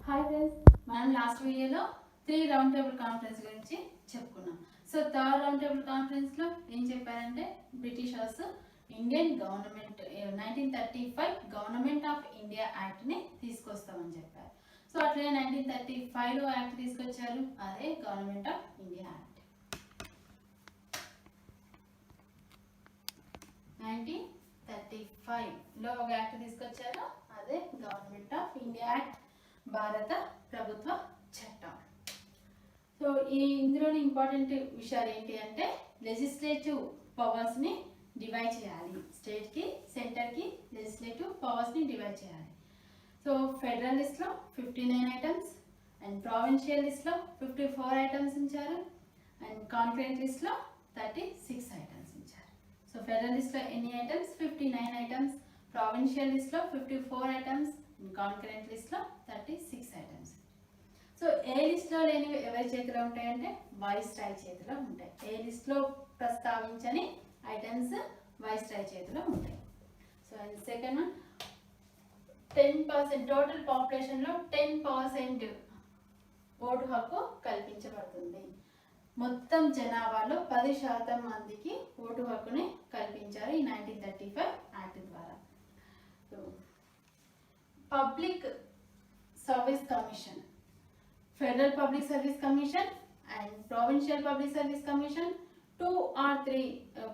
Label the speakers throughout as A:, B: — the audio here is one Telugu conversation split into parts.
A: హాయ్ ఫ్రెండ్స్, మనం లాస్ట్ వీడియోలో 3 రౌండ్ టేబుల్ కాన్ఫరెన్స్ గురించి చెప్పుకున్నాం. So third round table conference లో ఏం చెప్పారంటే Britishers Indian government 1935 government of India act ని తీసుకొస్తామని చెప్పారు. సో అట్లనే 1935 లో యాక్ట్ తీసుకొచ్చారు, అదే గవర్నమెంట్ ఆఫ్ ఇండియా యాక్ట్. 1935 లో ఒక యాక్ట్ తీసుకొచ్చారు, అదే గవర్నమెంట్ ఆఫ్ ఇండియా యాక్ట్, భారత ప్రభుత్వ చట్టం. సో ఇందులోని ఇంపార్టెంట్ విషయాలు ఏంటి అంటే లెజిస్లేటివ్ పవర్స్ ని డివైడ్ చేయాలి. స్టేట్ కి సెంటర్ కి లెజిస్లేటివ్ పవర్స్ ని డివైడ్ చేయాలి. సో ఫెడరల్ లిస్ట్ లో 59 ఐటమ్స్ అండ్ ప్రావిన్షియల్ లిస్ట్ లో 54 ఐటమ్స్ ఉంచారు అండ్ కాన్కరెంట్ లిస్ట్ లో 36 ఐటమ్స్ ఉంచారు. సో ఫెడరల్ లిస్ట్ లో ఎన్ని ఐటమ్స్? 59 ఐటమ్స్. ప్రావిన్షియల్ లిస్ట్ లో 54 ఐటమ్స్, కాన్కరెంట్ లిస్ట్ లో 36 ఐటమ్స్. సో ఏ లిస్ట్ లో లేనివి ఎవరి చేతిలో ఉంటాయంటే వైస్రాయ్ చేతిలో ఉంటాయి. ఏ లిస్ట్ లో ప్రస్తావించని ఐటమ్స్ వైస్రాయ్ చేతిలో ఉంటాయి. సో సెకండ్ 10% టోటల్ పాపులేషన్ లో 10% ఓటు హక్కు కల్పించబడుతుంది. మొత్తం జనాభాలో 10% మందికి ఓటు హక్కుని కల్పించారు ఈ 1935 యాక్ట్ ద్వారా. Public service commission, federal public service commission and provincial public service commission, 2 or 3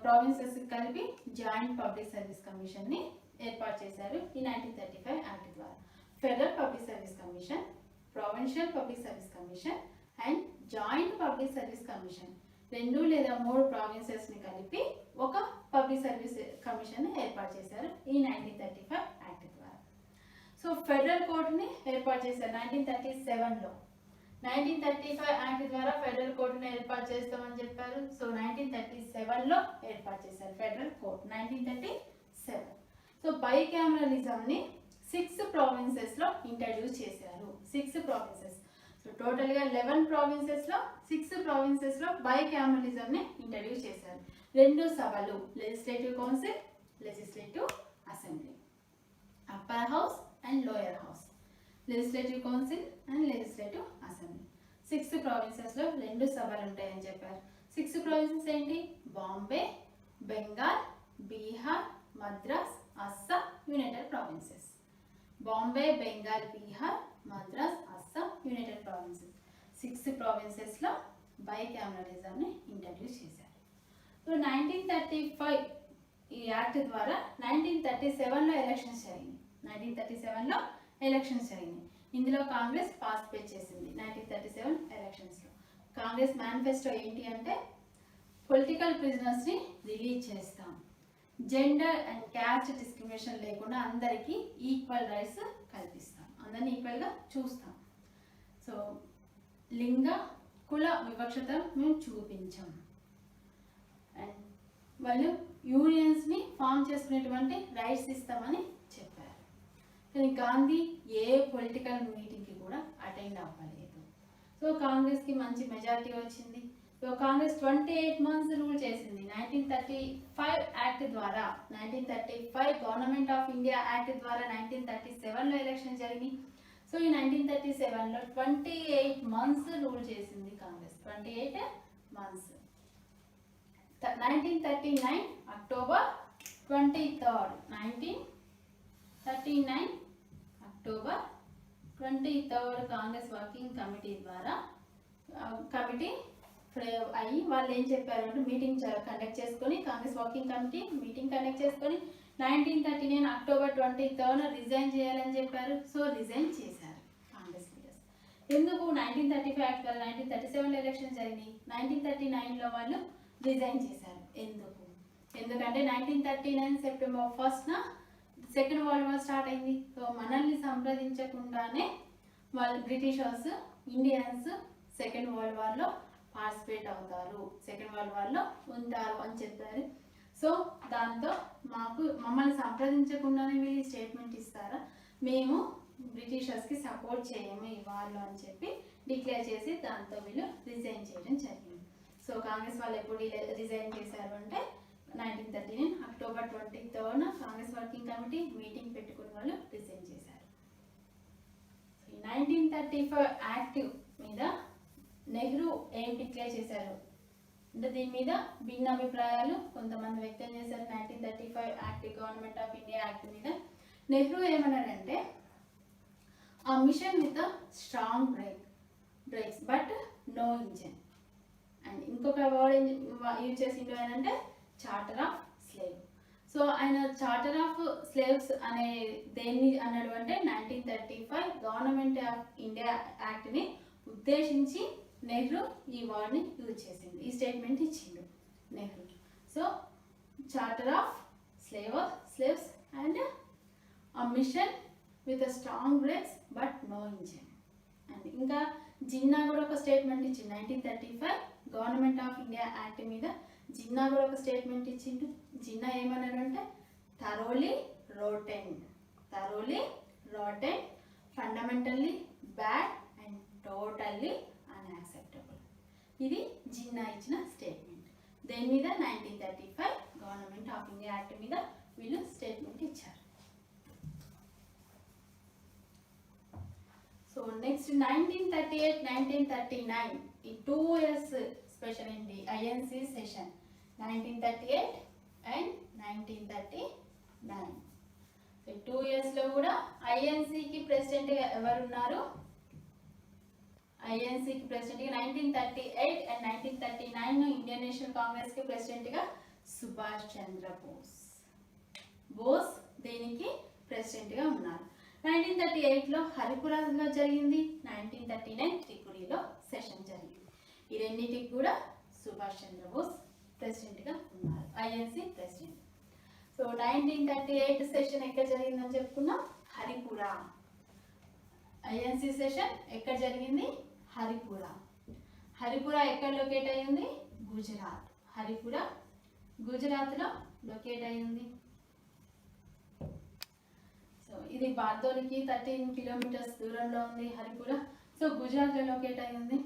A: provinces కలిపి జాయింట్ పబ్లిక్ సర్వీస్ కమిషన్ ని ఏర్పాటు చేశారు ఈ 1935 యాక్ట్ ద్వారా. Federal public service commission, provincial public service commission and joint public service commission, 2 లేదా 3 ప్రావిన్సెస్ ని కలిపి ఒక పబ్లిక్ సర్వీస్ కమిషన్ ని ఏర్పాటు చేశారు ఈ 1935 యాక్ట్ ద్వారా. సో ఫెడరల్ కోర్టుని ఏర్పాటు చేశారు 1937 లో. 1935 యాక్ట్ ద్వారా ఫెడరల్ కోర్టుని ఏర్పాటు చేస్తామని చెప్పారు. సో 1937 లో ఏర్పాటు చేశారు ఫెడరల్ కోర్ట్ 1937. సో బైకామరలిజం ని 6 ప్రావిన్సెస్ లో ఇంట్రడ్యూస్ చేశారు. 6 ప్రావిన్సెస్. సో టోటల్ గా 11 ప్రావిన్సెస్ లో 6 ప్రావిన్సెస్ లో బైకామరలిజం ని ఇంట్రడ్యూస్ చేశారు. 2 సభలు, legislative council, legislative assembly, upper house and lower house, legislative council and legislative assembly. 6 provinces లో 2 సభలు ఉంటాయని చెప్పారు. 6 ప్రావిన్సెస్ ఏంటి? Bombay, Bengal, Bihar, Madras, Assam, United provinces. Bombay, Bengal, Bihar, Madras, Assam, United provinces. 6 provinces లో బైకామరలిజం ని ఇంట్రడ్యూస్ చేశారు. సో 1935 ఈ యాక్ట్ ద్వారా 1937 లో ఎలక్షన్స్ జరిగింది. 1937 లో ఎలక్షన్స్ జరిగినాయి. ఇందులో కాంగ్రెస్ పార్టిసిపేట్ చేసింది 1937 ఎలక్షన్స్ లో. కాంగ్రెస్ మేనిఫెస్టో ఏంటి అంటే పొలిటికల్ ప్రిజనర్స్ ని రిలీజ్ చేస్తాం, జెండర్ అండ్ క్యాస్ట్ డిస్క్రిమినేషన్ లేకుండా అందరికీ ఈక్వల్ రైట్స్ కల్పిస్తాం, అందరినీ ఈక్వల్ గా చూస్తాం. సో లింగ కుల వివక్షత మేము చూపించాం అండ్ వాళ్ళు యూనియన్స్ ని ఫామ్ చేసుకునేటువంటి రైట్స్ ఇస్తామని చెప్పారు. కానీ గాంధీ ఏ పొలిటికల్ మీటింగ్ కి కూడా అటెండ్ అవ్వలేదు. సో కాంగ్రెస్ కి మంచి మెజారిటీ వచ్చింది. సో కాంగ్రెస్ 28 మంత్స్ రూల్ చేసింది 1935 యాక్ట్ ద్వారా. 1935 గవర్నమెంట్ ఆఫ్ ఇండియా యాక్ట్ ద్వారా 1937 లో ఎలక్షన్ జరిగింది. సో ఈ 1937 లో 28 మంత్స్ రూల్ చేసింది Congress. 28 months. 1939 October 23rd 1939 October 23rd Congress working committee ద్వారా కమిటీ అయ్యి వాళ్ళు ఏం చెప్పారు అంటే మీటింగ్ కండక్ట్ చేసుకొని, Congress working committee meeting conduct చేసుకొని 1939 అక్టోబర్ 23rd రిజైన్ చేయాలని చెప్పారు. సో రిజైన్ చేశారు కాంగ్రెస్ లీడర్స్. ఎందుకు? 1935 యాక్ట్ ద్వారా 1937 లో ఎలక్షన్ జరిగింది, 1939 లో వాళ్ళు రిజైన్ చేశారు. ఎందుకంటే 1939 September 1st second world war start అయింది. సో మనల్ని సంప్రదించకుండానే వాళ్ళు Britishers Indians second world war లో పార్టిసిపేట్ అవుతారు, సెకండ్ వరల్డ్ వార్ లో ఉంటారు అని చెప్పారు. సో దాంతో మమ్మల్ని సంప్రదించకుండానే వీళ్ళు స్టేట్మెంట్ ఇస్తారా, మేము బ్రిటిషర్స్ కి సపోర్ట్ చేయము ఈ వార్లో అని చెప్పి డిక్లేర్ చేసి దాంతో వీళ్ళు రిజైన్ చేయడం జరిగింది. సో కాంగ్రెస్ వాళ్ళు ఎప్పుడు రిజైన్ చేశారు అంటే 1939 October 23rd Congress working committee meeting పెట్టుకుని వాళ్ళు రిజైన్ చేశారు. 1939 1935 యాక్ట్ మీద నెహ్రూ ఏం డిక్లేర్ చేశారు అంటే దీని మీద భిన్న అభిప్రాయాలు కొంతమంది వ్యక్తం చేశారు. 1935 act, government of India act మీద నెహ్రూ ఏమన్నాడంటే a machine with strong brakes but no engine. And ఇంకొక వర్డ్ యూజ్ చేసిండు ఆయన అంటే చార్టర్ ఆఫ్ స్లేవ్. సో ఆయన చార్టర్ ఆఫ్ స్లేవ్స్ అనే దేన్ని అన్నాడు అంటే 1935 గవర్నమెంట్ ఆఫ్ ఇండియా యాక్ట్ని ఉద్దేశించి నెహ్రూ ఈ వర్డ్ని యూజ్ చేసిండు, ఈ స్టేట్మెంట్ ఇచ్చిండు Nehru. So charter of slaves and a mission with a strong brakes but no engine. And ఇంకా జిన్నా కూడా ఒక స్టేట్మెంట్ ఇచ్చిండు 1935 గవర్నమెంట్ ఆఫ్ ఇండియా యాక్ట్ మీద జిన్నా కూడా ఒక స్టేట్మెంట్ ఇచ్చిండు. జిన్నా ఏమన్నాడంటే thoroughly rotten fundamentally bad and totally unacceptable. ఇది జిన్నా ఇచ్చిన స్టేట్మెంట్. దేని మీద 1935 గవర్నమెంట్ ఆఫ్ ఇండియా యాక్ట్ మీద వీళ్ళు స్టేట్మెంట్ ఇచ్చారు. సో నెక్స్ట్ 1938-1939 ఈ 2 years స్పెషల్ ఏంటి ఐఎన్సి సెషన్ 1938 అండ్ 1939. ఈ 2 years లో కూడా ఐఎన్సికి ప్రెసిడెంట్గా ఎవరున్నారు? ఐఎన్సికి ప్రెసిడెంట్గా 1938 అండ్ 1939 ఇండియన్ నేషనల్ కాంగ్రెస్కి ప్రెసిడెంట్గా సుభాష్ చంద్ర బోస్ దీనికి ప్రెసిడెంట్గా ఉన్నారు. 1938లో హరిపురాలో జరిగింది, 1939 త్రిపురిలో సెషన్ జరిగింది. ఈ రెండింటికి కూడా సుభాష్ చంద్రబోస్ ప్రెసిడెంట్గా ఉన్నారు, ఐఎన్సి ప్రెసిడెంట్. సో 1938 సెషన్ ఎక్కడ జరిగిందని చెప్పుకున్నాం, హరిపురా. ఐఎన్సి సెషన్ ఎక్కడ జరిగింది? హరిపురా ఎక్కడ లొకేట్ అయ్యింది? గుజరాత్. హరిపురా గుజరాత్లో లొకేట్ అయ్యింది. సో ఇది బార్దోలికి 13 kilometers దూరంలో ఉంది హరిపురా. సో గుజరాత్లో లొకేట్ అయ్యింది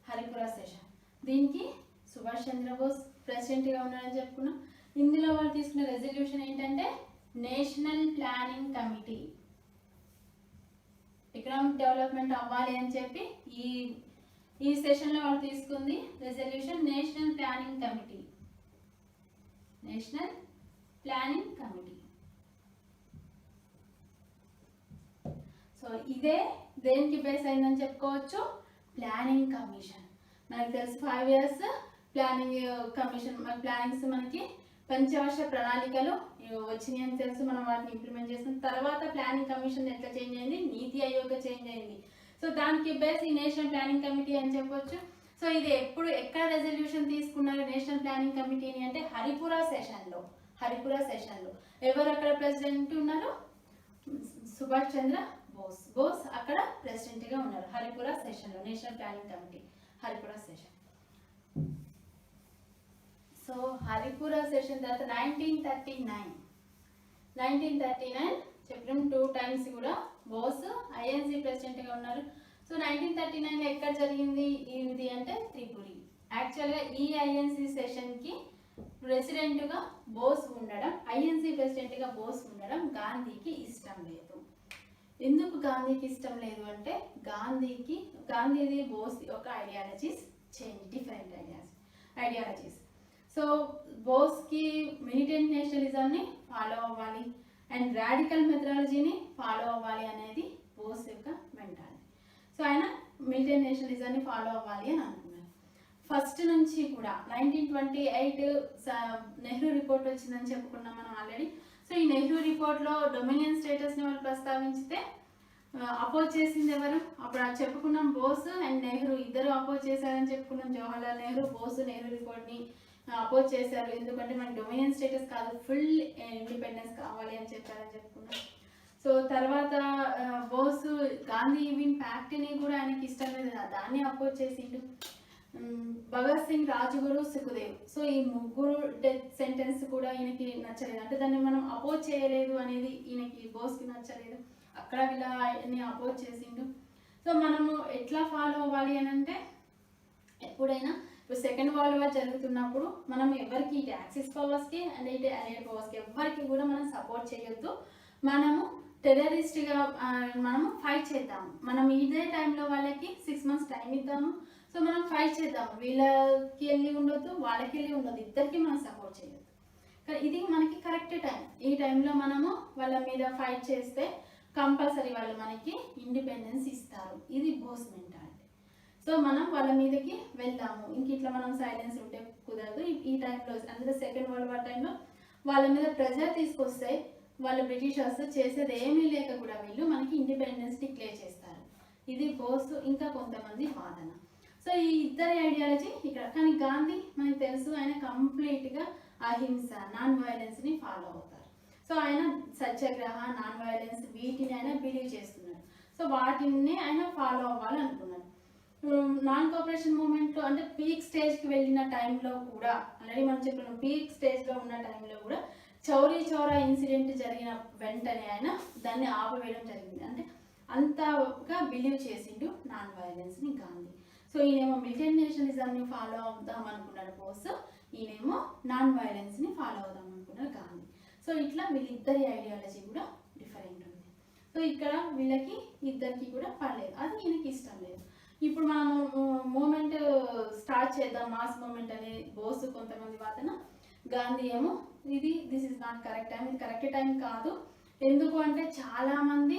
A: హరిపురా సెషన్. దీనికి సుభాష్ చంద్రబోస్ ప్రెసిడెంట్గా ఉన్నారని చెప్పుకున్నాం. ఇందులో వాళ్ళు తీసుకున్న రెజల్యూషన్ ఏంటంటే national planning committee, economic development అవ్వాలి అని చెప్పి ఈ సెషన్లో వాళ్ళు తీసుకుంది resolution national planning committee. So ఇదే దేనికి బేస్ అయిందని చెప్పుకోవచ్చు, ప్లానింగ్ కమిషన్. మనకు తెలుసు 5 years ప్లానింగ్ కమిషన్, ప్లానింగ్స్ మనకి పంచవర్ష ప్రణాళికలు వచ్చినాయి అని తెలుసు. మనం వాటిని ఇంప్లిమెంట్ చేసిన తర్వాత ప్లానింగ్ కమిషన్ ఎట్లా చేంజ్ అయింది, నీతి ఆయోగ్ చేంజ్ అయింది. సో దానికి బేస్ ఈ నేషనల్ ప్లానింగ్ కమిటీ అని చెప్పొచ్చు. సో ఇది ఎక్కడ రెజల్యూషన్ తీసుకున్నారు నేషనల్ ప్లానింగ్ కమిటీని అంటే హరిపురా సెషన్లో. ఎవరు అక్కడ ప్రెసిడెంట్ ఉన్నారు? సుభాష్ చంద్ర బోస్ అక్కడ ప్రెసిడెంట్గా ఉన్నారు హరిపురా సెషన్లో, national planning committee Haripura session. So Haripura session తర్వాత 1939 చెప్పిన 2 times కూడా బోస్ ఐఎన్సి ప్రెసిడెంట్గా ఉన్నారు. సో 1939లో ఎక్కడ జరిగింది ఇది అంటే త్రిపురి. యాక్చువల్గా ఈ ఐఎన్సి సెషన్కి ప్రెసిడెంట్గా బోస్ ఉండడం, ఐఎన్సి ప్రెసిడెంట్గా బోస్ ఉండడం గాంధీకి ఇష్టం లేదు. ఎందుకు గాంధీకి ఇష్టం లేదు అంటే గాంధీది బోస్ ఒక ideologies change, different ideologies. So బోస్కి మిలిటెంట్ నేషనలిజంని ఫాలో అవ్వాలి అండ్ రాడికల్ మెథడాలజీని ఫాలో అవ్వాలి అనేది బోస్ యొక్క మెంటాలిటీ. సో ఆయన మిలిటెంట్ నేషనలిజాన్ని ఫాలో అవ్వాలి అని అనుకున్నారు. ఫస్ట్ నుంచి కూడా 1928 నెహ్రూ రిపోర్ట్ వచ్చిందని చెప్పుకున్నాం మనం ఆల్రెడీ. సో ఈ నెహ్రూ రిపోర్ట్లో డొమినియన్ స్టేటస్ని వాళ్ళు ప్రస్తావించితే అపోజ్ చేసింది ఎవరు? అప్పుడు చెప్పుకున్నాం బోస్ అండ్ నెహ్రూ ఇద్దరు అపోజ్ చేశారని చెప్పుకున్నాం. జవహర్లాల్ నెహ్రూ నెహ్రూ రిపోర్ట్ని అపోజ్ చేశారు. ఎందుకంటే మనకి డొమినియన్ స్టేటస్ కాదు, ఫుల్ ఇండిపెండెన్స్ కావాలి అని చెప్పారని చెప్పుకున్నాం. సో తర్వాత బోస్ గాంధీ ఈవిన్ ప్యాక్ట్ని కూడా ఆయనకి ఇష్టం లేదు, దాన్ని అపోజ్ చేసిండు. భగత్ సింగ్, రాజ్గురు, సుఖదేవ్. సో ఈ ముగ్గురు డెత్ సెంటెన్స్ కూడా ఈయనకి నచ్చలేదు, అంటే దాన్ని మనం అపోజ్ చేయలేదు అనేది ఈయనకి బోస్కి నచ్చలేదు. అక్కడ వీళ్ళని అపోజ్ చేసిండు. సో మనము ఎట్లా ఫాలో అవ్వాలి అని అంటే ఎప్పుడైనా ఇప్పుడు సెకండ్ వరల్డ్ వార్ జరుగుతున్నప్పుడు మనం ఎవరికి ఇటు యాక్సిస్ పవర్స్కి అండ్ ఇటు అలైడ్ పవర్స్కి ఎవరికి కూడా మనం సపోర్ట్ చేయొద్దు. మనము టెర్రరిస్ట్గా మనము ఫైట్ చేద్దాము. మనం ఇదే టైంలో వాళ్ళకి 6 months టైం ఇద్దాము. సో మనం ఫైట్ చేద్దాము. వీళ్ళకి వెళ్ళి ఉండొద్దు, వాళ్ళకి వెళ్ళి ఉండొద్దు, ఇద్దరికి మనం సపోర్ట్ చేయొద్దు. కానీ ఇది మనకి కరెక్ట్ టైం. ఈ టైంలో మనము వాళ్ళ మీద ఫైట్ చేస్తే కంపల్సరీ వాళ్ళు మనకి ఇండిపెండెన్స్ ఇస్తారు. ఇది బోస్ మెంటాలిటీ. సో మనం వాళ్ళ మీదకి వెళ్దాము. ఇంక ఇట్లా మనం సైలెన్స్ ఉంటే కుదరదు. ఈ టైంలో అందులో సెకండ్ వరల్డ్ వార్ టైంలో వాళ్ళ మీద ప్రెజర్ తీసుకొస్తే వాళ్ళు బ్రిటిషర్స్ చేసేది ఏమీ లేక కూడా వీళ్ళు మనకి ఇండిపెండెన్స్ డిక్లేర్ చేస్తారు. ఇది బోస్ ఇంకా కొంతమంది వాదన. సో ఈ ఇద్దరి ఐడియాలజీ ఇక్కడ. కానీ గాంధీ మనకు తెలుసు, ఆయన కంప్లీట్గా అహింస, నాన్ వైలెన్స్ని ఫాలో అవుతారు. సో ఆయన సత్యాగ్రహ, నాన్ వైలెన్స్ వీటిని ఆయన బిలీవ్ చేస్తున్నారు. సో వాటిని ఆయన ఫాలో అవ్వాలనుకున్నారు. నాన్ కోఆపరేషన్ మూవ్మెంట్లో అంటే పీక్ స్టేజ్కి వెళ్ళిన టైంలో కూడా, ఆల్రెడీ మనం చెప్పిన పీక్ స్టేజ్లో ఉన్న టైంలో కూడా చౌరీ చౌరా ఇన్సిడెంట్ జరిగిన వెంటనే ఆయన దాన్ని ఆపవేయడం జరిగింది. అంటే అంతగా బిలీవ్ చేసిండు నాన్ వైలెన్స్ని గాంధీ. సో ఈయనేమో మిలిటెంట్ నేషనలిజంని ఫాలో అవుదాం అనుకున్నాడు బోస్, ఈయనేమో నాన్ వైలెన్స్ని ఫాలో అవుదాం అనుకున్నాడు గాంధీ. సో ఇట్లా వీళ్ళిద్దరి ఐడియాలజీ కూడా డిఫరెంట్ ఉంది. సో ఇక్కడ వీళ్ళకి ఇద్దరికి కూడా పడలేదు, అది ఈయనకి ఇష్టం లేదు. ఇప్పుడు మనం మూమెంట్ స్టార్ట్ చేద్దాం, మాస్ మూమెంట్ అనే బోస్ కొంతమంది వాదన, గాంధీ ఏమో this is not correct time, ఇది కరెక్ట్ టైం కాదు. ఎందుకు అంటే చాలామంది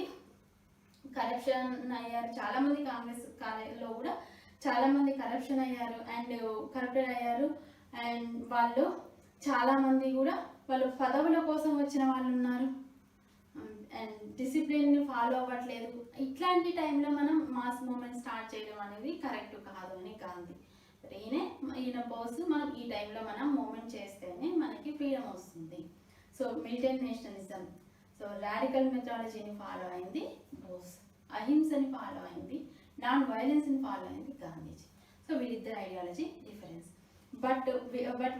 A: కరప్షన్ అయ్యారు, చాలామంది కాంగ్రెస్ లో కూడా చాలామంది కరప్షన్ అయ్యారు అండ్ కరప్టెడ్ అయ్యారు. అండ్ వాళ్ళు చాలామంది కూడా వాళ్ళు పదవుల కోసం వచ్చిన వాళ్ళు ఉన్నారు అండ్ డిసిప్లిన్ ఫాలో అవ్వట్లేదు. ఇట్లాంటి టైంలో మనం మాస్ మూమెంట్ స్టార్ట్ చేయడం అనేది కరెక్ట్ కాదు అని గాంధీ. ఈయన బోస్ మనం ఈ టైంలో మనం మూమెంట్ చేస్తేనే మనకి ఫ్రీడమ్ వస్తుంది. So militant nationalism, so radical మెథడాలజీని ఫాలో అయింది బోస్, అహింసని ఫాలో అయింది, నాన్ వైలెన్స్ని ఫాలో అయింది గాంధీజీ. సో వీళ్ళిద్దరు ఐడియాలజీ డిఫరెన్స్. బట్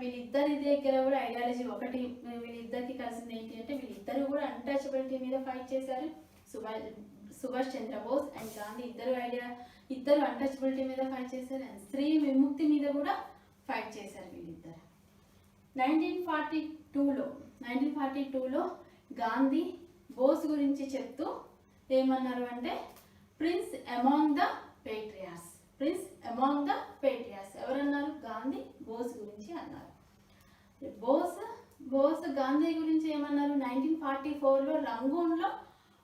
A: వీళ్ళిద్దరి దగ్గర కూడా ఐడియాలజీ ఒకటి. వీళ్ళిద్దరికి కలిసింది ఏంటి అంటే వీళ్ళిద్దరు కూడా అన్టచబిలిటీ మీద ఫైట్ చేశారు. సుభాష్ చంద్రబోస్ అండ్ గాంధీ ఇద్దరు అన్టచబిలిటీ మీద ఫైట్ చేశారు అండ్ స్త్రీ విముక్తి మీద కూడా ఫైట్ చేశారు వీళ్ళిద్దరు. 1942లో గాంధీ బోస్ గురించి చెప్తూ ఏమన్నారు అంటే prince among the patriots. Prince among the patriots ఎవరన్నారు? గాంధీ బోస్ గురించి అన్నారు. బోస్ గాంధీ గురించి ఏమన్నారు? 1944లో రంగూన్లో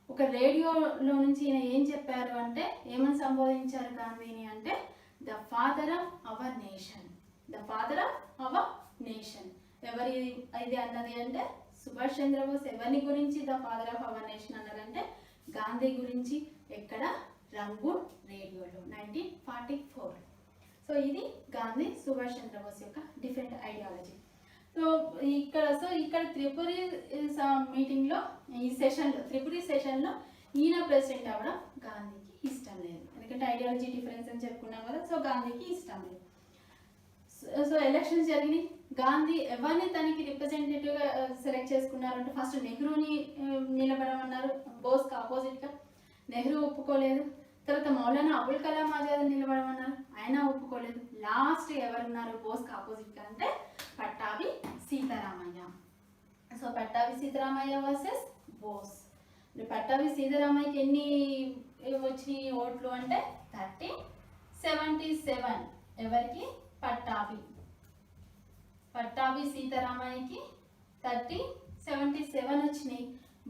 A: ఒక రేడియోలో నుంచి ఈయన ఏం చెప్పారు అంటే, ఏమని సంబోధించారు గాంధీని అంటే the father of our nation, the father of our nation. ఎవరి ఇది అన్నది అంటే సుభాష్ చంద్రబోస్. ఎవరి గురించి the father of our nation అన్నారంటే గాంధీ గురించి. ఎక్కడ? రంగూన్ రేడియోలో 1944. సో ఇది గాంధీ సుభాష్ చంద్రబోస్ యొక్క డిఫరెంట్ ఐడియాలజీ. సో ఇక్కడ త్రిపురి మీటింగ్లో ఈ సెషన్లో త్రిపురి సెషన్లో ఈయన ప్రెసిడెంట్ అవ్వడం గాంధీకి ఇష్టం లేదు. ఎందుకంటే ఐడియాలజీ డిఫరెన్స్ అని చెప్పుకున్నాం కదా. సో గాంధీకి ఇష్టం లేదు. సో ఎలక్షన్స్ జరిగినాయి. గాంధీ ఎవరిని తనకి రిప్రజెంటేటివ్గా సెలెక్ట్ చేసుకున్నారంటే ఫస్ట్ నెహ్రూని నిలబడమన్నారు బోస్కి ఆపోజిట్గా. నెహ్రూ ఒప్పుకోలేదు. తర్వాత మౌలానా అబుల్ కలాం ఆజాద్ నిలబడమన్నారు, ఆయన ఒప్పుకోలేదు. లాస్ట్ ఎవరున్నారు బోస్కి ఆపోజిట్గా అంటే పట్టాభి సీతారామయ్య. So Pattabhi Sitaramayya versus Bose. పట్టాభి సీతారామయ్యకి ఎన్ని వచ్చినాయి ఓట్లు అంటే 1377. ఎవరికి? పట్టాభి సీతారామయ్యకి 1377 వచ్చినాయి.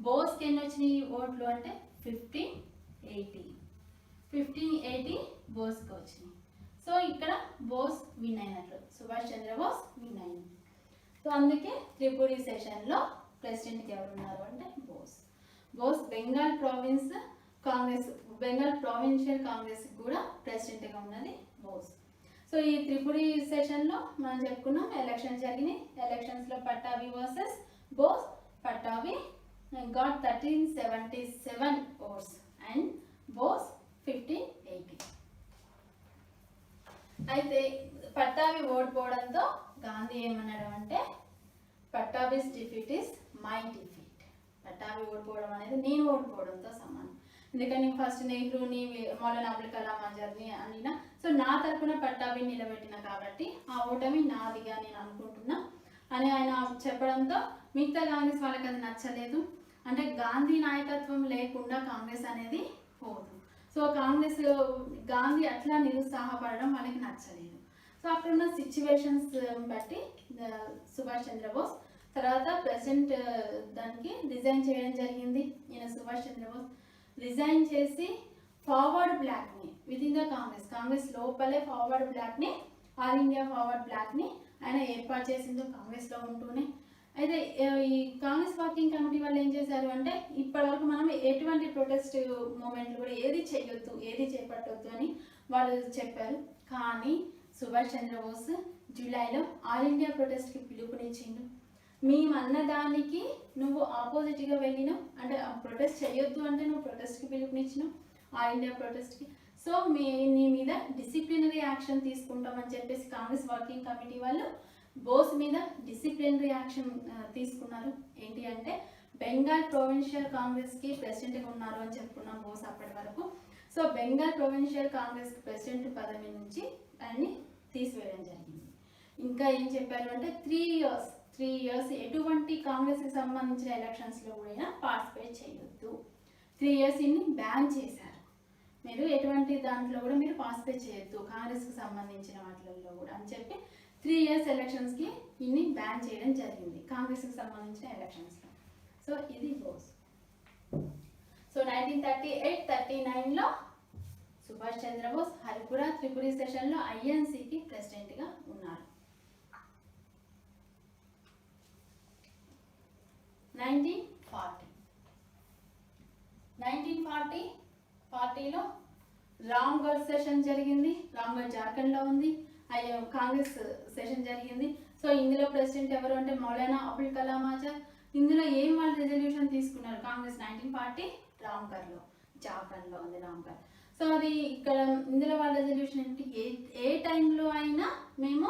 A: బోస్కి ఎన్ని వచ్చినాయి ఓట్లు అంటే 1580 బోస్కి వచ్చినాయి. సో ఇక్కడ బోస్ విన్ అయినట్లు, సుభాష్ చంద్రబోస్ విన్ అయినట్లు. సో అందుకే త్రిపురి సెషన్లో ప్రెసిడెంట్కి ఎవరున్నారు అంటే బోస్ బెంగాల్ ప్రావిన్షియల్ కాంగ్రెస్ కూడా ప్రెసిడెంట్గా ఉన్నది బోస్. సో ఈ త్రిపురి సెషన్లో మనం చెప్పుకున్నాం ఎలక్షన్స్ జరిగినాయి. ఎలక్షన్స్లో Pattabhi versus Bose. Pattabhi got 1377 votes and Bose 1580. అయితే పట్టాభి ఓడిపోవడంతో గాంధీ ఏమన్నాడు అంటే Pattabhi's defeat is my defeat. Pattabhi ఓడిపోవడం అనేది నేను ఓడిపోవడంతో సమానం. ఎందుకని ఫస్ట్ నెహ్రూని మౌలానా అబుల్ కలాం ఆజాద్ని అనినా, సో నా తరఫున పట్టాభిని నిలబెట్టిన కాబట్టి ఆ ఓటమి నాదిగా నేను అనుకుంటున్నా అని ఆయన చెప్పడంతో మిగతా కాంగ్రెస్ వాళ్ళకి అది నచ్చలేదు. అంటే గాంధీ నాయకత్వం లేకుండా కాంగ్రెస్ అనేది పోదు. సో గాంధీ అట్లా నిరుత్సాహపడడం వాళ్ళకి నచ్చలేదు. సో అక్కడున్న సిచ్యువేషన్స్ బట్టి సుభాష్ చంద్రబోస్ తర్వాత ప్రెసిడెంట్ దానికి రిజైన్ చేయడం జరిగింది. ఈయన సుభాష్ చంద్రబోస్ రిజైన్ చేసి forward బ్లాక్ని with in the Congress లోపలే ఫార్వర్డ్ బ్లాక్ని ఆల్ ఇండియా ఫార్వర్డ్ బ్లాక్ని ఆయన ఏర్పాటు చేసింది కాంగ్రెస్లో ఉంటూనే. అయితే ఈ కాంగ్రెస్ వర్కింగ్ కమిటీ వాళ్ళు ఏం చేశారు అంటే ఇప్పటివరకు మనం ఎటువంటి ప్రొటెస్ట్ మూమెంట్లు కూడా ఏది చేయొద్దు, ఏది చేపట్టొద్దు అని వాళ్ళు చెప్పారు. కానీ సుభాష్ చంద్రబోస్ జూలైలో ఆల్ ఇండియా ప్రొటెస్ట్కి పిలుపునిచ్చిండు. మేమన్నదానికి నువ్వు ఆపోజిట్గా వెళ్ళినావు, అంటే ప్రొటెస్ట్ చేయొద్దు అంటే నువ్వు ప్రొటెస్ట్కి పిలుపునిచ్చినావు ఆల్ ఇండియా ప్రొటెస్ట్కి. సో నీ మీద డిసిప్లినరీ యాక్షన్ తీసుకుంటామని చెప్పేసి కాంగ్రెస్ వర్కింగ్ కమిటీ వాళ్ళు బోస్ మీద డిసిప్లినరీ యాక్షన్ తీసుకున్నారు. ఏంటి అంటే బెంగాల్ ప్రొవిన్షియల్ కాంగ్రెస్కి ప్రెసిడెంట్గా ఉన్నారు అని చెప్పుకున్నాం బోస్ అప్పటి వరకు. So Bengal provincial Congress president పదవి నుంచి ఆయన్ని తీసివేయడం జరిగింది. ఇంకా ఏం చెప్పారు అంటే 3 ఇయర్స్ ఎటువంటి కాంగ్రెస్కి సంబంధించిన ఎలక్షన్స్లో కూడా పార్టిసిపేట్ చేయొద్దు. 3 ఇయర్స్ ఇన్ని బ్యాన్ చేశారు. మీరు ఎటువంటి దాంట్లో కూడా మీరు పార్టిసిపేట్ చేయొద్దు కాంగ్రెస్కి సంబంధించిన వాటిల్లో కూడా అని చెప్పి 3 ఇయర్స్ ఎలక్షన్స్కి ఇన్ని బ్యాన్ చేయడం జరిగింది కాంగ్రెస్కి సంబంధించిన ఎలక్షన్స్లో. సో ఇది బోస్. సో 1938-39లో సుభాష్ చంద్రబోస్ హరిపురా త్రిపురి సెషన్లో ఐఎన్సీకి ప్రెసిడెంట్గా ఉన్నారు. 1940లో రామ్గఢ్ సెషన్ జరిగింది. రామ్గఢ్ జార్ఖండ్లో ఉంది. కాంగ్రెస్ సెషన్ జరిగింది. సో ఇందులో ప్రెసిడెంట్ ఎవరు అంటే మౌలానా అబుల్ కలాం ఆజాద్. ఇందులో ఏం వాళ్ళు రిజల్యూషన్ తీసుకున్నారు కాంగ్రెస్ 1940 రామ్గఢ్లో జార్ఖండ్లో ఉంది రామ్గఢ్. సో అది ఇక్కడ ఇందులో వాళ్ళ రిజల్యూషన్ ఏంటి, ఏ టైంలో అయినా మేము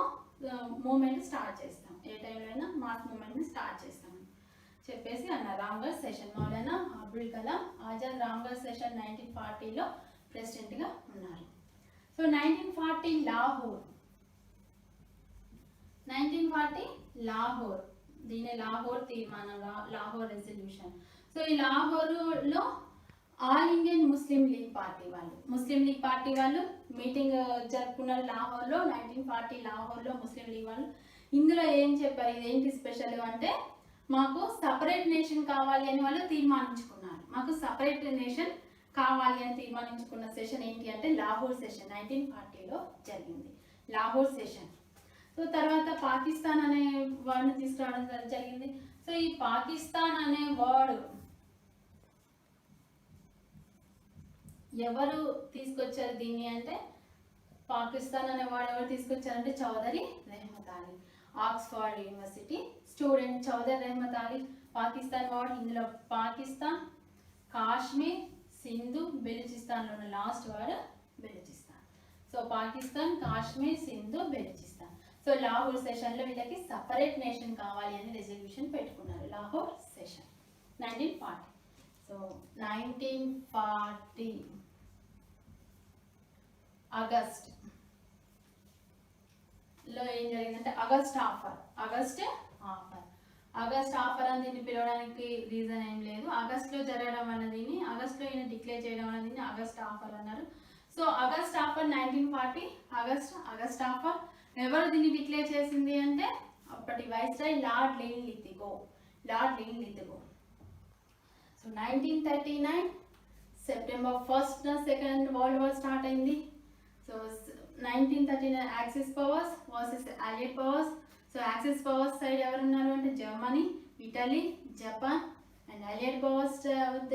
A: మూమెంట్ స్టార్ట్ చేస్తాం, ఏ టైంలో అయినా మాస్ మూమెంట్ని స్టార్ట్ చేస్తాం చెప్పేసి అన్నారు. రామ్గఢ్ సెషన్ మౌలానా అబుల్ కలాం ఆజాద్ రామ్గఢ్ సెషన్ 1940లో ప్రెసిడెంట్గా ఉన్నారు. సో 1940 లాహోర్ దీని లాహోర్ తీర్మానం, లాహోర్ రెజల్యూషన్. సో ఈ లాహోర్లో all Indian Muslim league party వాళ్ళు మీటింగ్ జరుపుకున్నారు లాహోర్లో. 1940 లాహోర్లో ముస్లిం లీగ్ వాళ్ళు ఇందులో ఏం చెప్పారు, ఇదేంటి స్పెషల్ అంటే మాకు సపరేట్ నేషన్ కావాలి అని వాళ్ళు తీర్మానించుకున్నారు. మాకు సపరేట్ నేషన్ కావాలి అని తీర్మానించుకున్న సెషన్ ఏంటి అంటే లాహోర్ సెషన్ 1940లో జరిగింది లాహోర్ సెషన్. సో తర్వాత పాకిస్తాన్ అనే వర్డ్ని తీసుకురావడం జరిగింది. సో ఈ పాకిస్తాన్ అనే వర్డ్ ఎవరు తీసుకొచ్చారు దీన్ని అంటే పాకిస్తాన్ అనే వర్డ్ ఎవరు తీసుకొచ్చారంటే Chaudhry Rahmat Ali, Oxford university student Chaudhry Rahmat Ali. Pakistan word ఇందులో పాకిస్తాన్, కాశ్మీర్, సింధు, బెలూచిస్తాన్లో ఉన్న last word Baluchistan. So Pakistan, Kashmir, Sindhu, Baluchistan. So Lahore సెషన్లో వీళ్ళకి సపరేట్ నేషన్ కావాలి అని రెజల్యూషన్ పెట్టుకున్నారు లాహోర్ సెషన్ 1940. సో 1940 ఆగస్ట్లో ఏం జరిగిందంటే ఆగస్ట్ ఆఫర్ అని దీన్ని పిలవడానికి రీజన్ ఏం లేదు. ఆగస్ట్లో జరగడం అన్నది ఆగస్ట్లో ఈయన డిక్లేర్ చేయడం అనేది ఆగస్ట్ ఆఫర్ అన్నారు. So August offer 1940 August offer ఎవరు దీన్ని డిక్లేర్ చేసింది అంటే అప్పటి viceroy Lord Linlithgow. So 1939 September 1st second world war start అయింది. So 1939 axis powers versus allied powers. So axis powers side ఎవరున్నారు అంటే Germany, Italy, Japan. And allied powers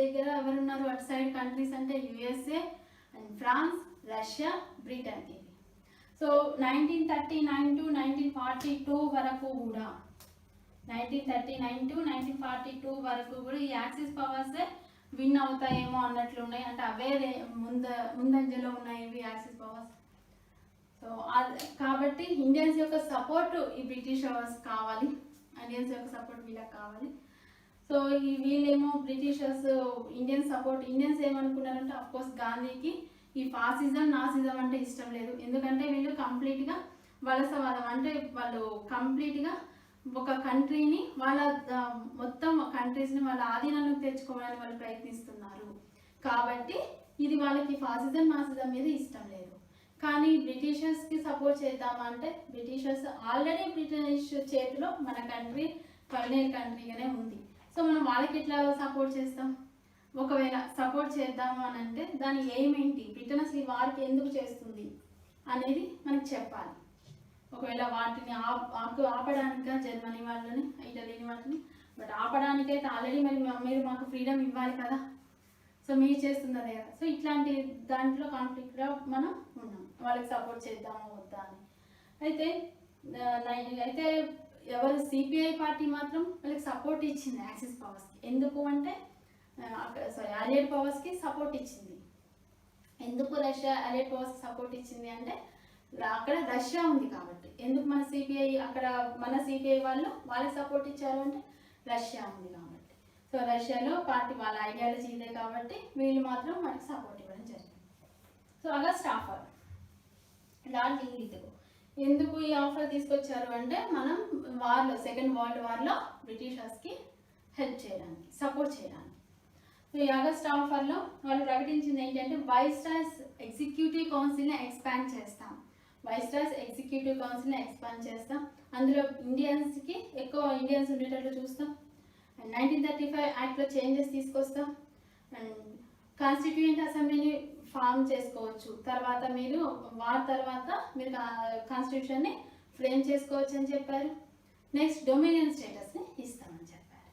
A: దగ్గర ఎవరున్నారు అటు సైడ్ కంట్రీస్ అంటే USA and France, Russia, Britain. ఇది సో 1939 to 1942 వరకు కూడా 1939 to 1942 వరకు కూడా ఈ యాక్సిస్ పవర్స్ విన్ అవుతాయేమో అన్నట్లు ఉన్నాయి. అంటే అవే ముందంజలో ఉన్నాయి ఇవి యాక్సిస్ పవర్స్. సో కాబట్టి ఇండియన్స్ యొక్క సపోర్ట్ ఈ బ్రిటిష్ అవర్స్ కావాలి, ఇండియన్స్ యొక్క సపోర్ట్ వీళ్ళకి కావాలి. సో వీళ్ళేమో బ్రిటిషర్స్ ఇండియన్స్ ఏమనుకున్నారంటే అఫ్కోర్స్ గాంధీకి ఈ ఫాసిజం నాసిజం అంటే ఇష్టం లేదు. ఎందుకంటే వీళ్ళు కంప్లీట్గా వలసవాదం అంటే వాళ్ళు కంప్లీట్గా ఒక కంట్రీని వాళ్ళ మొత్తం కంట్రీస్ని వాళ్ళ ఆధీనంలోకి తెచ్చుకోవడానికి వాళ్ళు ప్రయత్నిస్తున్నారు. కాబట్టి ఇది వాళ్ళకి ఫాసిజం మాసిజం మీద ఇష్టం లేదు. కానీ బ్రిటిషర్స్కి సపోర్ట్ చేద్దామా అంటే బ్రిటిషర్స్ ఆల్రెడీ బ్రిటిష్ చేతిలో మన కంట్రీ కల్నేల్ కంట్రీగానే ఉంది. సో మనం వాళ్ళకి ఎట్లా సపోర్ట్ చేస్తాం? ఒకవేళ సపోర్ట్ చేద్దాము అని అంటే దాని ఎయిమ్ ఏంటి, బ్రిటన్ అసలు ఈ వారికి ఎందుకు చేస్తుంది అనేది మనకు చెప్పాలి. ఒకవేళ వాటిని ఆపడానిక జర్మనీ వాళ్ళని ఇటలీని వాటిని, బట్ ఆపడానికైతే ఆల్రెడీ మీరు మాకు ఫ్రీడమ్ ఇవ్వాలి కదా, సో మీరు చేస్తున్నదే కదా. సో ఇట్లాంటి దాంట్లో కాన్ఫ్లిక్ట్గా మనం ఉన్నాం, వాళ్ళకి సపోర్ట్ చేద్దామా వద్దా అని. అయితే ఎవరు సిపిఐ పార్టీ మాత్రం వాళ్ళకి సపోర్ట్ ఇచ్చింది యాక్సిస్ పవర్స్కి. ఎందుకు అంటే అలైడ్ పవర్స్కి సపోర్ట్ ఇచ్చింది. ఎందుకు రష్యా అలైడ్ పవర్స్కి సపోర్ట్ ఇచ్చింది అంటే అక్కడ రష్యా ఉంది కాబట్టి. ఎందుకు మన సిపిఐ అక్కడ మన సిపిఐ వాళ్ళకి సపోర్ట్ ఇచ్చారు అంటే రష్యా ఉంది కాబట్టి. సో రష్యాలో పార్టీ వాళ్ళ ఐడియాలజీ ఇదే కాబట్టి వీళ్ళు మాత్రం మనకి సపోర్ట్ ఇవ్వడం జరిగింది. So August offer lord English ఎందుకు ఈ ఆఫర్ తీసుకొచ్చారు అంటే మనం వార్లో సెకండ్ వరల్డ్ వార్లో బ్రిటిషర్స్కి హెల్ప్ చేయడానికి, సపోర్ట్ చేయడానికి. సో ఈ ఆగస్ట్ ఆఫర్లో వాళ్ళు ప్రకటించింది ఏంటంటే వైస్రాయ్స్ ఎగ్జిక్యూటివ్ కౌన్సిల్ని ఎక్స్పాండ్ చేస్తాం. వైస్రాయ్స్ ఎగ్జిక్యూటివ్ కౌన్సిల్ని ఎక్స్పాండ్ చేస్తాం. అందులో ఇండియన్స్కి ఎక్కువ ఇండియన్స్ ఉండేటట్లు చూస్తాం. అండ్ 1935 యాక్ట్లో చేంజెస్ తీసుకొస్తాం. అండ్ కాన్స్టిట్యూయెంట్ అసెంబ్లీని ఫామ్ చేసుకోవచ్చు. తర్వాత మీరు వార్ తర్వాత మీరు కాన్స్టిట్యూషన్ని ఫ్రేమ్ చేసుకోవచ్చు అని చెప్పారు. నెక్స్ట్ డొమినియన్ స్టేటస్ని ఇస్తామని చెప్పారు.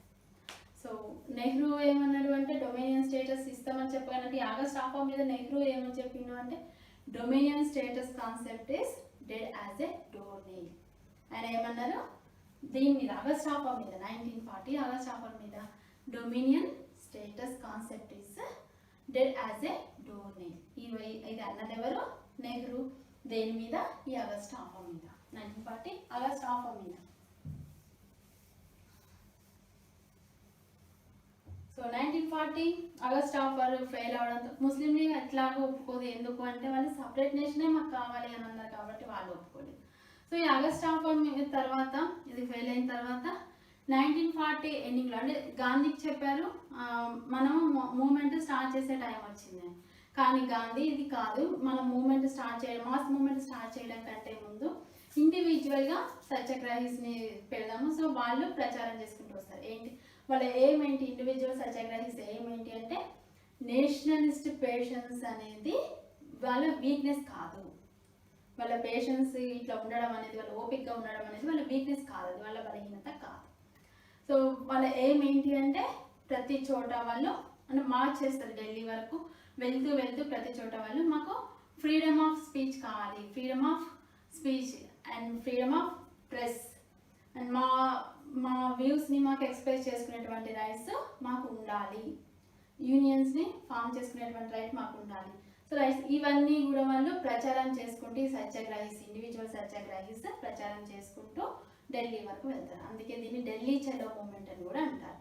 A: సో నెహ్రూ ఏమన్నాడు అంటే డొమినియన్ స్టేటస్ ఇస్తామని చెప్పానంటే ఆగస్ట్ ఆఫర్ మీద నెహ్రూ ఏమని చెప్పిండు అంటే dominion status concept is dead as a door nail. ఆయన ఏమన్నారు దీని మీద ఆగస్ట్ ఆఫర్ మీద 1940 ఆగస్ట్ ఆఫర్ మీద dominion status concept is dead as a door nail. ఇది అన్నది ఎవరు? నెహ్రూ. దేని మీద? ఈ ఆగస్ట్ ఆఫర్ మీద, 1940 ఆగస్ట్ ఆఫర్ మీద. సో 1940 ఆగస్ట్ ఆఫర్ ఫెయిల్ అవడంతో ముస్లిం లీగ్ ఎట్లాగో ఒప్పుకోదు. ఎందుకు అంటే వాళ్ళు సపరేట్ నేషనే మాకు కావాలి అని అన్నారు కాబట్టి వాళ్ళు ఒప్పుకోలేదు. సో ఈ ఆగస్ట్ ఆఫర్ తర్వాత ఇది ఫెయిల్ అయిన తర్వాత 1940 ఎండింగ్లో అంటే గాంధీకి చెప్పారు మనం మూమెంట్ స్టార్ట్ చేసే టైం వచ్చింది. కానీ గాంధీ ఇది కాదు, మనం మూమెంట్ స్టార్ట్ చేయడం మాస్ మూమెంట్ స్టార్ట్ చేయడం కంటే ముందు ఇండివిజువల్గా సత్యాగ్రహీస్ని పెడదాము. సో వాళ్ళు ప్రచారం చేసుకుంటూ వస్తారు. ఏంటి వాళ్ళ ఎయిమ్ ఏంటి? ఇండివిజువల్ సత్యాగ్రహీస్ ఎయిమ్ ఏంటి అంటే నేషనలిస్ట్ పేషెన్స్ అనేది వాళ్ళ వీక్నెస్ కాదు. వాళ్ళ పేషెన్స్ ఇట్లా ఉండడం అనేది, వాళ్ళ ఓపికగా ఉండడం అనేది వాళ్ళ వీక్నెస్ కాదు, అది వాళ్ళ బలహీనత కాదు. సో వాళ్ళ ఎయిమ్ ఏంటి అంటే ప్రతి చోట వాళ్ళు అంటే మార్చ్ చేస్తారు ఢిల్లీ వరకు వెళ్తూ వెళ్తూ ప్రతి చోట వాళ్ళు మాకు ఫ్రీడమ్ ఆఫ్ స్పీచ్ కావాలి, freedom of speech and freedom of press and మా వ్యూస్ని మాకు ఎక్స్ప్రెస్ చేసుకునేటువంటి రైట్స్ మాకు ఉండాలి, యూనియన్స్ని ఫామ్ చేసుకునేటువంటి రైట్ మాకు ఉండాలి. సో రైట్స్ ఇవన్నీ కూడా వాళ్ళు ప్రచారం చేసుకుంటూ సత్యాగ్రహీస్ ఇండివిజువల్ సత్యాగ్రహీస్ ప్రచారం చేసుకుంటూ ఢిల్లీ వరకు వెళ్తారు. అందుకే దీన్ని ఢిల్లీ చలో మూమెంట్ అని కూడా అంటారు.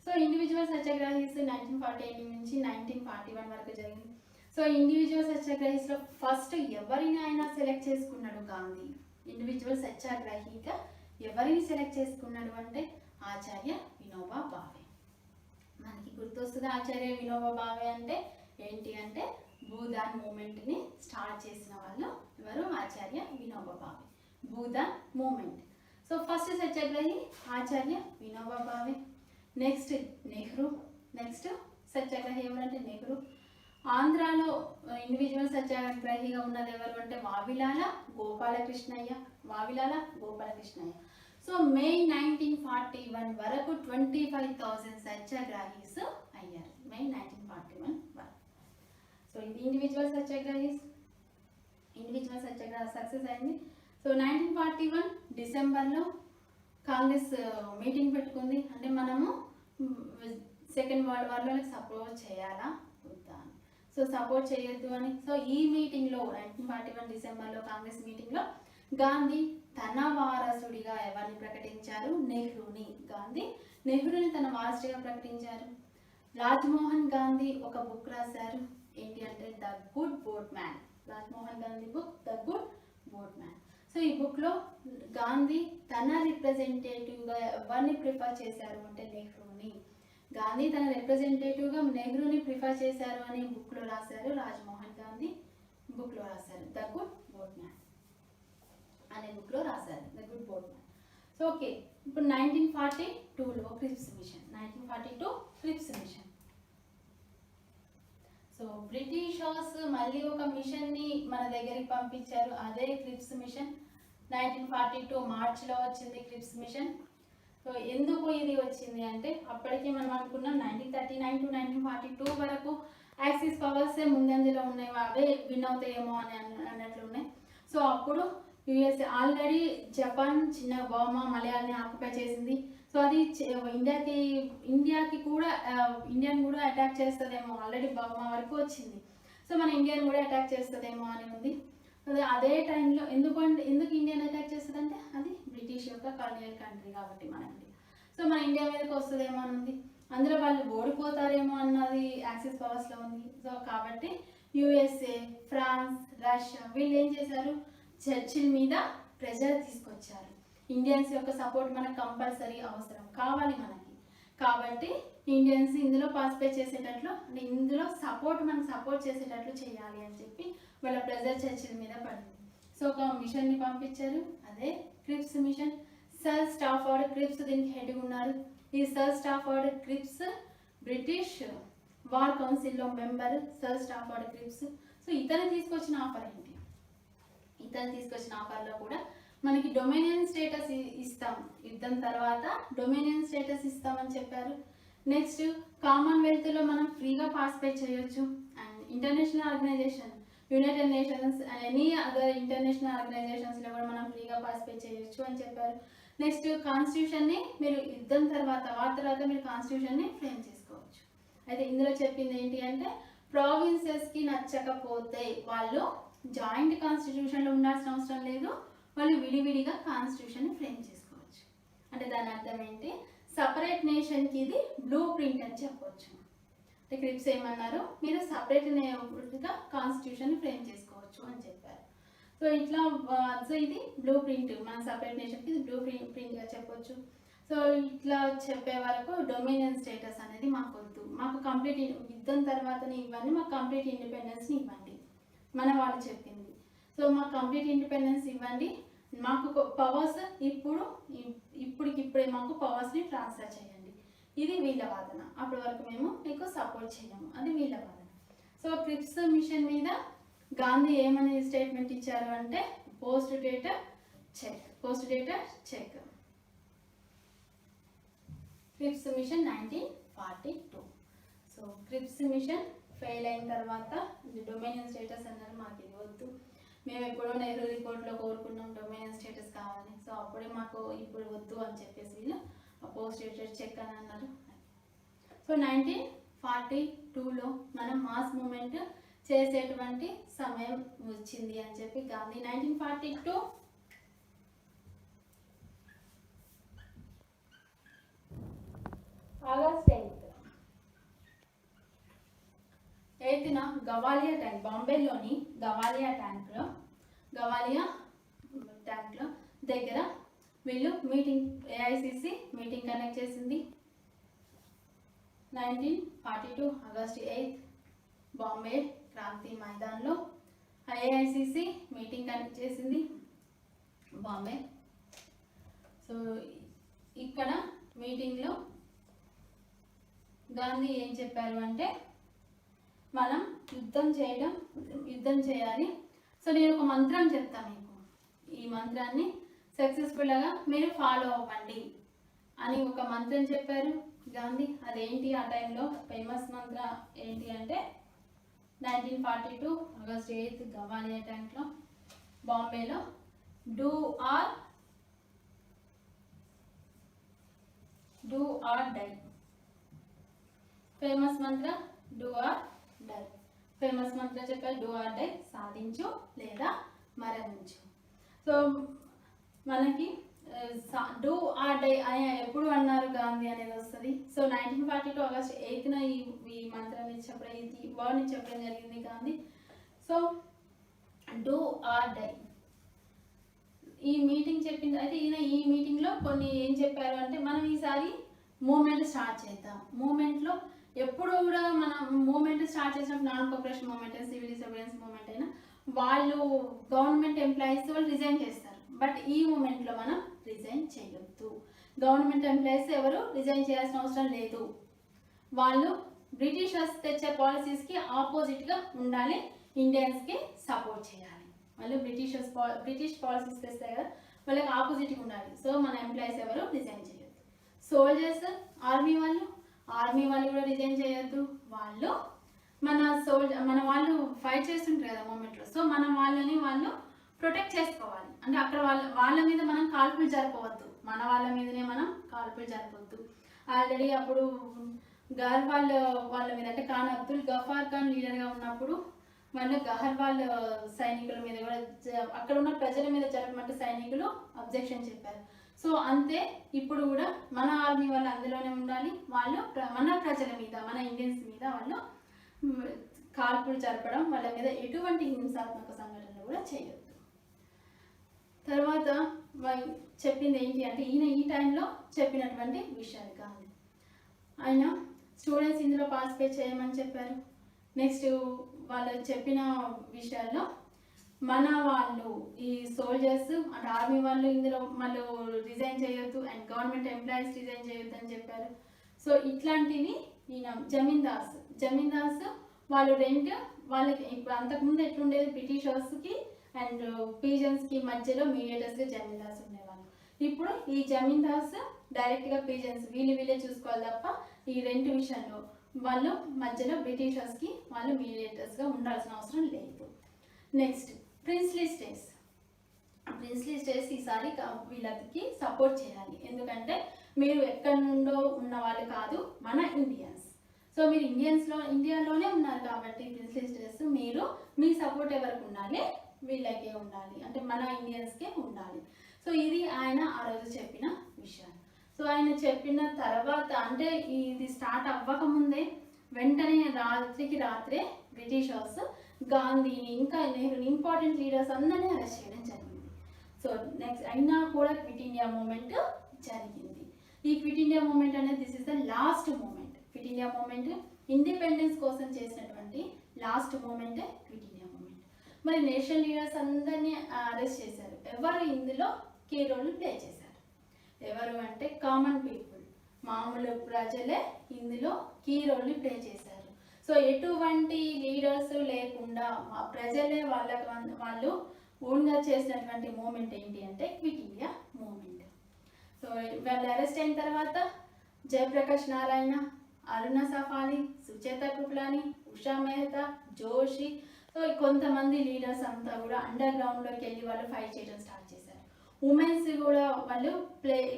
A: సో ఇండివిజువల్ సత్యాగ్రహీస్ 1948 నుంచి 1941 వరకు జరిగింది. సో ఇండివిజువల్ సత్యాగ్రహీస్లో ఫస్ట్ ఎవరిని ఆయన సెలెక్ట్ చేసుకున్నాడు గాంధీ? ఇండివిజువల్ సత్యాగ్రహిగా ఎవరిని సెలెక్ట్ చేసుకున్నాడు అంటే ఆచార్య వినోబా భావే. మనకి గుర్తొస్తుంది ఆచార్య వినోబా భావే అంటే ఏంటి అంటే భూదాన్ మూమెంట్ని స్టార్ట్ చేసిన వాళ్ళు ఎవరు? ఆచార్య Vinoba Bhave. Bhoodan moment. So first సత్యాగ్రహి ఆచార్య వినోబా భావే. నెక్స్ట్ నెహ్రూ. నెక్స్ట్ సత్యాగ్రహి ఎవరంటే నెహ్రూ. ఆంధ్రాలో ఇండివిజువల్ సత్యాగ్రహిగా ఉన్నది ఎవరు అంటే వావిలాల గోపాలకృష్ణయ్య. వావిలాల గోపాలకృష్ణయ్య. సో మే 1941 వరకు 25,000 సత్యాగ్రహీస్ అయ్యారు. మే 1941 వరకు. సో ఇది ఇండివిజువల్ సత్యాగ్రహీస్. ఇండివిజువల్ సత్యాగ్రహ సక్సెస్ అయింది. సో 1941 డిసెంబర్లో కాంగ్రెస్ మీటింగ్ పెట్టుకుంది. అంటే మనము సెకండ్ వరల్డ్ వార్లో సపోర్ట్ చేయాలా వద్దా అని. సో సపోర్ట్ చేయొద్దు అని. సో ఈ మీటింగ్లో 1941 డిసెంబర్లో కాంగ్రెస్ మీటింగ్లో గాంధీ తన వారసుడిగా ఎవరిని ప్రకటించారు? నెహ్రూని. గాంధీ నెహ్రూని తన వారసుడిగా ప్రకటించారు. రాజ్మోహన్ గాంధీ ఒక బుక్ రాశారు. ఏంటి అంటే the good boat man. Rajmohan Gandhi book the good boat man. So ఈ బుక్లో గాంధీ తన రిప్రజెంటేటివ్గా ఎవరిని ప్రిఫర్ చేశారు అంటే నెహ్రూని. గాంధీ తన రిప్రజెంటేటివ్గా నెహ్రూని ప్రిఫర్ చేశారు అని బుక్లో రాశారు. రాజ్మోహన్ గాంధీ బుక్లో రాశారు ద గుడ్ బోట్మ్యాన్ అనే బుక్లో రాశారు the good boatman. So okay, ఇప్పుడు 1942లో Cripps mission. 1942 Cripps mission. So Britishers మళ్ళీ ఒక మిషన్ని మన దగ్గరికి పంపించారు, అదే క్రిప్స్ మిషన్. 1942 మార్చిలో వచ్చింది క్రిప్స్ మిషన్. సో ఎందుకు ఇది వచ్చింది అంటే అప్పటికి మనం అనుకున్నాం 1939 to 1942 వరకు యాక్సిస్ పవర్సే ముందంజలో ఉన్నాయి, అవే విన్ అవుతాయేమో అని అన్నట్లు ఉన్నాయి. సో అప్పుడు యుఎస్ఏ ఆల్రెడీ జపాన్ చిన్న బర్మా మలయాల్ని ఆక్యుపై చేసింది. సో అది ఇండియాకి కూడా ఇండియాని కూడా అటాక్ చేస్తుందేమో, ఆల్రెడీ బర్మా వరకు వచ్చింది. సో మన ఇండియాని కూడా అటాక్ చేస్తుందేమో అని ఉంది. అదే టైంలో ఎందుకు ఇండియాని అటాక్ చేస్తుందంటే అది బ్రిటిష్ యొక్క కాలనియల్ కంట్రీ కాబట్టి మన ఇండియా. సో మన ఇండియా మీదకి వస్తుందేమో అని ఉంది. అందులో వాళ్ళు ఓడిపోతారేమో అన్నది యాక్సిస్ పవర్స్లో ఉంది. సో కాబట్టి యుఎస్ఏ, ఫ్రాన్స్, రష్యా వీళ్ళు ఏం చేశారు, చర్చిల్ మీద ప్రెజర్ తీసుకొచ్చారు. ఇండియన్స్ యొక్క సపోర్ట్ మనకు కంపల్సరీ అవసరం కావాలి మనకి, కాబట్టి ఇండియన్స్ ఇందులో పార్టిసిపేట్ చేసేటట్లు అంటే ఇందులో మనకు సపోర్ట్ చేసేటట్లు చేయాలి అని చెప్పి వాళ్ళ ప్రెజర్ చర్చిల్ మీద పడింది. సో ఒక మిషన్ని పంపించారు, అదే Cripps mission. Sir Stafford Cripps దీనికి హెడ్ ఉన్నారు. ఈ sir Stafford Cripps British war కౌన్సిల్లో member sir Stafford Cripps. So ఇతను తీసుకొచ్చిన ఆఫర్ ఏంటి, ఇతను తీసుకొచ్చిన ఆఫర్లో కూడా మనకి డొమినియన్ స్టేటస్ ఇస్తాం, యుద్ధం తర్వాత డొమినియన్ స్టేటస్ ఇస్తామని చెప్పారు. నెక్స్ట్ కామన్వెల్త్లో మనం ఫ్రీగా పార్టిసిపేట్ చేయొచ్చు. And international organisation, United Nations and any other international ఆర్గనైజేషన్స్లో కూడా మనం ఫ్రీగా పార్టిసిపేట్ చేయొచ్చు అని చెప్పారు. నెక్స్ట్ కాన్స్టిట్యూషన్ని మీరు యుద్ధం తర్వాత మీరు కాన్స్టిట్యూషన్ని ఫ్రేమ్ చేసుకోవచ్చు. అయితే ఇందులో చెప్పింది ఏంటి అంటే ప్రావిన్సెస్కి నచ్చకపోతే వాళ్ళు జాయింట్ కాన్స్టిట్యూషన్లో ఉండాల్సిన అవసరం లేదు, వాళ్ళు విడివిడిగా కాన్స్టిట్యూషన్ని ఫ్రేమ్ చేసుకోవచ్చు. అంటే దాని అర్థం ఏంటి, సపరేట్ నేషన్కి ఇది బ్లూ ప్రింట్ అని చెప్పవచ్చు. అంటే క్రిప్స్ ఏమన్నారు, మీరు సపరేట్గా కాన్స్టిట్యూషన్ ఫ్రేమ్ చేసుకోవచ్చు అని చెప్పారు. సో ఇట్లా సో ఇది బ్లూ ప్రింట్, మన సపరేట్ నేషన్కి ఇది బ్లూ ప్రింట్గా చెప్పొచ్చు. సో ఇట్లా చెప్పే వరకు డొమినియన్ స్టేటస్ అనేది మాకు వద్దు, మాకు కంప్లీట్ యుద్ధం తర్వాతనే ఇవ్వండి, మాకు కంప్లీట్ ఇండిపెండెన్స్ని ఇవ్వండి మన వాళ్ళు చెప్పింది. సో మాకు కంప్లీట్ ఇండిపెండెన్స్ ఇవ్వండి, మాకు పవర్స్ ఇప్పుడికిప్పుడే మాకు పవర్స్ని ట్రాన్స్ఫర్ చేయండి, ఇది వీళ్ళ వాదన. అప్పటి వరకు మేము మీకు సపోర్ట్ చేయము, అది వీళ్ళ వాదన. సో క్రిప్స్ మిషన్ మీద గాంధీ ఏమని స్టేట్మెంట్ ఇచ్చారు అంటే post dated check. Cripps mission 1942. So Cripps mission fail అయిన తర్వాత డొమినియన్ స్టేటస్ అన్నారు, మాకు ఇది వద్దు, మేము ఎప్పుడో నెహ్రూ రిపోర్ట్లో కోరుకున్నాం డొమినియన్ స్టేటస్ కావాలి, సో అప్పుడే మాకు ఇప్పుడు వద్దు అని చెప్పేసి వీళ్ళు పోస్ట్ డేటెడ్ చెక్ అని అన్నారు. సో 1942లో మనం మాస్ మూమెంట్ చేసేటువంటి సమయం వచ్చింది అని చెప్పి గాంధీ 1942 ఆగస్ట్ 8న గవాలియా ట్యాంక్, బాంబేలోని గవాలియా ట్యాంక్లో దగ్గర వీళ్ళు మీటింగ్, ఏఐసిసి మీటింగ్ కండక్ట్ చేసింది. 1942 ఆగస్ట్ 8 బాంబే క్రాంతి మైదాన్లో ఏఐసిసి మీటింగ్ కండక్ట్ చేసింది బాంబే. సో ఇక్కడ మీటింగ్లో గాంధీ ఏం చెప్పారు అంటే మనం యుద్ధం చేయాలి. సో నేను ఒక మంత్రం చెప్తాను మీకు, ఈ మంత్రాన్ని సక్సెస్ఫుల్గా మీరు ఫాలో అవ్వండి అని ఒక మంత్రం చెప్పారు గాంధీ. అదేంటి ఆ టైంలో ఫేమస్ మంత్ర ఏంటి అంటే 1942 ఆగస్ట్ 8 గవాలియా ట్యాంక్లో బాంబేలో do or die. Famous Mantra do or die. Famous మంత్ర చెప్పారు డూ ఆర్ డై, సాధించు లేదా మరణించు. సో మనకి డూ ఆర్ డై అని ఎప్పుడు అన్నారు గాంధీ అనేది వస్తుంది. సో 1942 ఆగస్ట్ 8న ఈ మంత్రాన్ని చెప్పడం, ఈ వర్డ్ని చెప్పడం జరిగింది Gandhi. So do or die, ఈ మీటింగ్ చెప్పింది అయితే ఈయన ఈ మీటింగ్లో కొన్ని ఏం చెప్పారు అంటే మనం ఈసారి మూమెంట్ స్టార్ట్ చేద్దాం. మూమెంట్లో ఎప్పుడు కూడా మనం మూమెంట్ స్టార్ట్ చేసినప్పుడు నాన్ కోఆపరేషన్ మూమెంట్ అయినా సివిల్ డిసోబీడియన్స్ మూమెంట్ అయినా వాళ్ళు గవర్నమెంట్ ఎంప్లాయీస్ వాళ్ళు రిజైన్ చేస్తారు. బట్ ఈ మూమెంట్లో మనం రిజైన్ చేయొద్దు. గవర్నమెంట్ ఎంప్లాయీస్ ఎవరు రిజైన్ చేయాల్సిన అవసరం లేదు. వాళ్ళు బ్రిటిషర్స్ తెచ్చే పాలసీస్కి ఆపోజిట్గా ఉండాలి, ఇండియన్స్కి సపోర్ట్ చేయాలి. వాళ్ళు బ్రిటిష్ పాలసీస్ తెస్తాయి కదా, వాళ్ళకి ఆపోజిట్గా ఉండాలి. సో మన ఎంప్లాయీస్ ఎవరు రిజైన్ చేయొద్దు. సోల్జర్స్ ఆర్మీ వాళ్ళు కూడా రిజైన్ చేయొద్దు. వాళ్ళు మన వాళ్ళు ఫైట్ చేస్తుంటారు కదా మూమెంట్లో. సో మన వాళ్ళని వాళ్ళు ప్రొటెక్ట్ చేసుకోవాలి. అంటే అక్కడ వాళ్ళ మీద మనం కాల్పులు జరపవద్దు, మన వాళ్ళ మీదనే మనం కాల్పులు జరపవద్దు. ఆల్రెడీ అప్పుడు వాళ్ళ మీద అంటే ఖాన్ అబ్దుల్ గఫార్ ఖాన్ లీడర్గా ఉన్నప్పుడు వాళ్ళు గహర్వాల్ సైనికుల మీద కూడా అక్కడ ఉన్న ప్రజల మీద జరపమంటే సైనికులు అబ్జెక్షన్ చెప్పారు. సో అంతే ఇప్పుడు కూడా మన ఆర్మీ వాళ్ళు అందులోనే ఉండాలి. వాళ్ళు మన ప్రజల మీద, మన ఇండియన్స్ మీద వాళ్ళు కాల్పులు జరపడం, వాళ్ళ మీద ఎటువంటి హింసాత్మక సంఘటనలు కూడా చేయొద్దు. తర్వాత చెప్పింది ఏంటి అంటే ఈయన ఈ టైంలో చెప్పినటువంటి విషయాలు కాదు. ఆయన స్టూడెంట్స్ ఇందులో పార్టిసిపేట్ చేయమని చెప్పారు. నెక్స్ట్ వాళ్ళు చెప్పిన విషయాల్లో మన వాళ్ళు ఈ సోల్జర్స్ అండ్ ఆర్మీ వాళ్ళు ఇందులో వాళ్ళు రిజైన్ చేయొద్దు అండ్ గవర్నమెంట్ ఎంప్లాయీస్ రిజైన్ చేయొద్దు అని చెప్పారు. సో ఇట్లాంటివి ఈయన జమీందార్స్ వాళ్ళు వాళ్ళకి ఇప్పుడు అంతకుముందు ఎట్లుండేది బ్రిటిషర్స్కి అండ్ పీజన్స్కి మధ్యలో మీడియేటర్స్గా జమీందార్స్ ఉండేవాళ్ళు. ఇప్పుడు ఈ జమీందార్స్ డైరెక్ట్గా పీజన్స్ వీళ్ళే చూసుకోవాలి తప్ప ఈ రెంట్ విషయంలో వాళ్ళు మధ్యలో బ్రిటిషర్స్కి వాళ్ళు మీడియేటర్స్గా ఉండాల్సిన అవసరం లేదు. నెక్స్ట్ ప్రిన్స్లీ స్టేట్స్ ఈసారి వీళ్ళకి సపోర్ట్ చేయాలి. ఎందుకంటే మీరు ఎక్కడి నుండో ఉన్న వాళ్ళు కాదు, మన ఇండియన్స్. సో మీరు ఇండియాలోనే ఉన్నారు కాబట్టి ప్రిన్స్లీ స్టేట్స్ మీ సపోర్ట్ ఎవరికి ఉండాలి, వీళ్ళకే ఉండాలి, అంటే మన ఇండియన్స్కే ఉండాలి. సో ఇది ఆయన ఆ రోజు చెప్పిన విషయాలు. సో ఆయన చెప్పిన తర్వాత అంటే ఇది స్టార్ట్ అవ్వకముందే వెంటనే రాత్రికి రాత్రే బ్రిటిషర్స్ గాంధీని ఇంకా నెహ్రూని ఇంపార్టెంట్ లీడర్స్ అందరినీ అరెస్ట్ చేయడం జరిగింది. సో నెక్స్ట్ అయినా కూడా క్విట్ ఇండియా మూమెంట్ జరిగింది. ఈ క్విట్ ఇండియా మూమెంట్ అనేది this is the last movement. Quit India movement independence కోసం చేసినటువంటి లాస్ట్ మూమెంటే క్విట్ ఇండియా మూమెంట్. మరి నేషనల్ లీడర్స్ అందరినీ అరెస్ట్ చేశారు. ఎవరు ఇందులో కీ రోల్ ప్లే చేశారు? ఎవరు అంటే కామన్ పీపుల్, మామూలు ప్రజలే ఇందులో కీ రోల్ని ప్లే చేశారు. సో ఎటువంటి లీడర్స్ లేకుండా ప్రజలే వాళ్ళు ఓన్గా చేసినటువంటి మూమెంట్ ఏంటి అంటే క్విట్ ఇండియా మూమెంట్. సో వాళ్ళు అరెస్ట్ అయిన తర్వాత జయప్రకాష్ నారాయణ, అరుణ సఫాలి, సుచేత కృపలాని, ఉషా మెహతా, జోషి, సో కొంతమంది లీడర్స్ అంతా కూడా అండర్ గ్రౌండ్లోకి వెళ్ళి వాళ్ళు ఫైట్ చేయడం స్టార్ట్ చేశారు. ఉమెన్స్ కూడా వాళ్ళు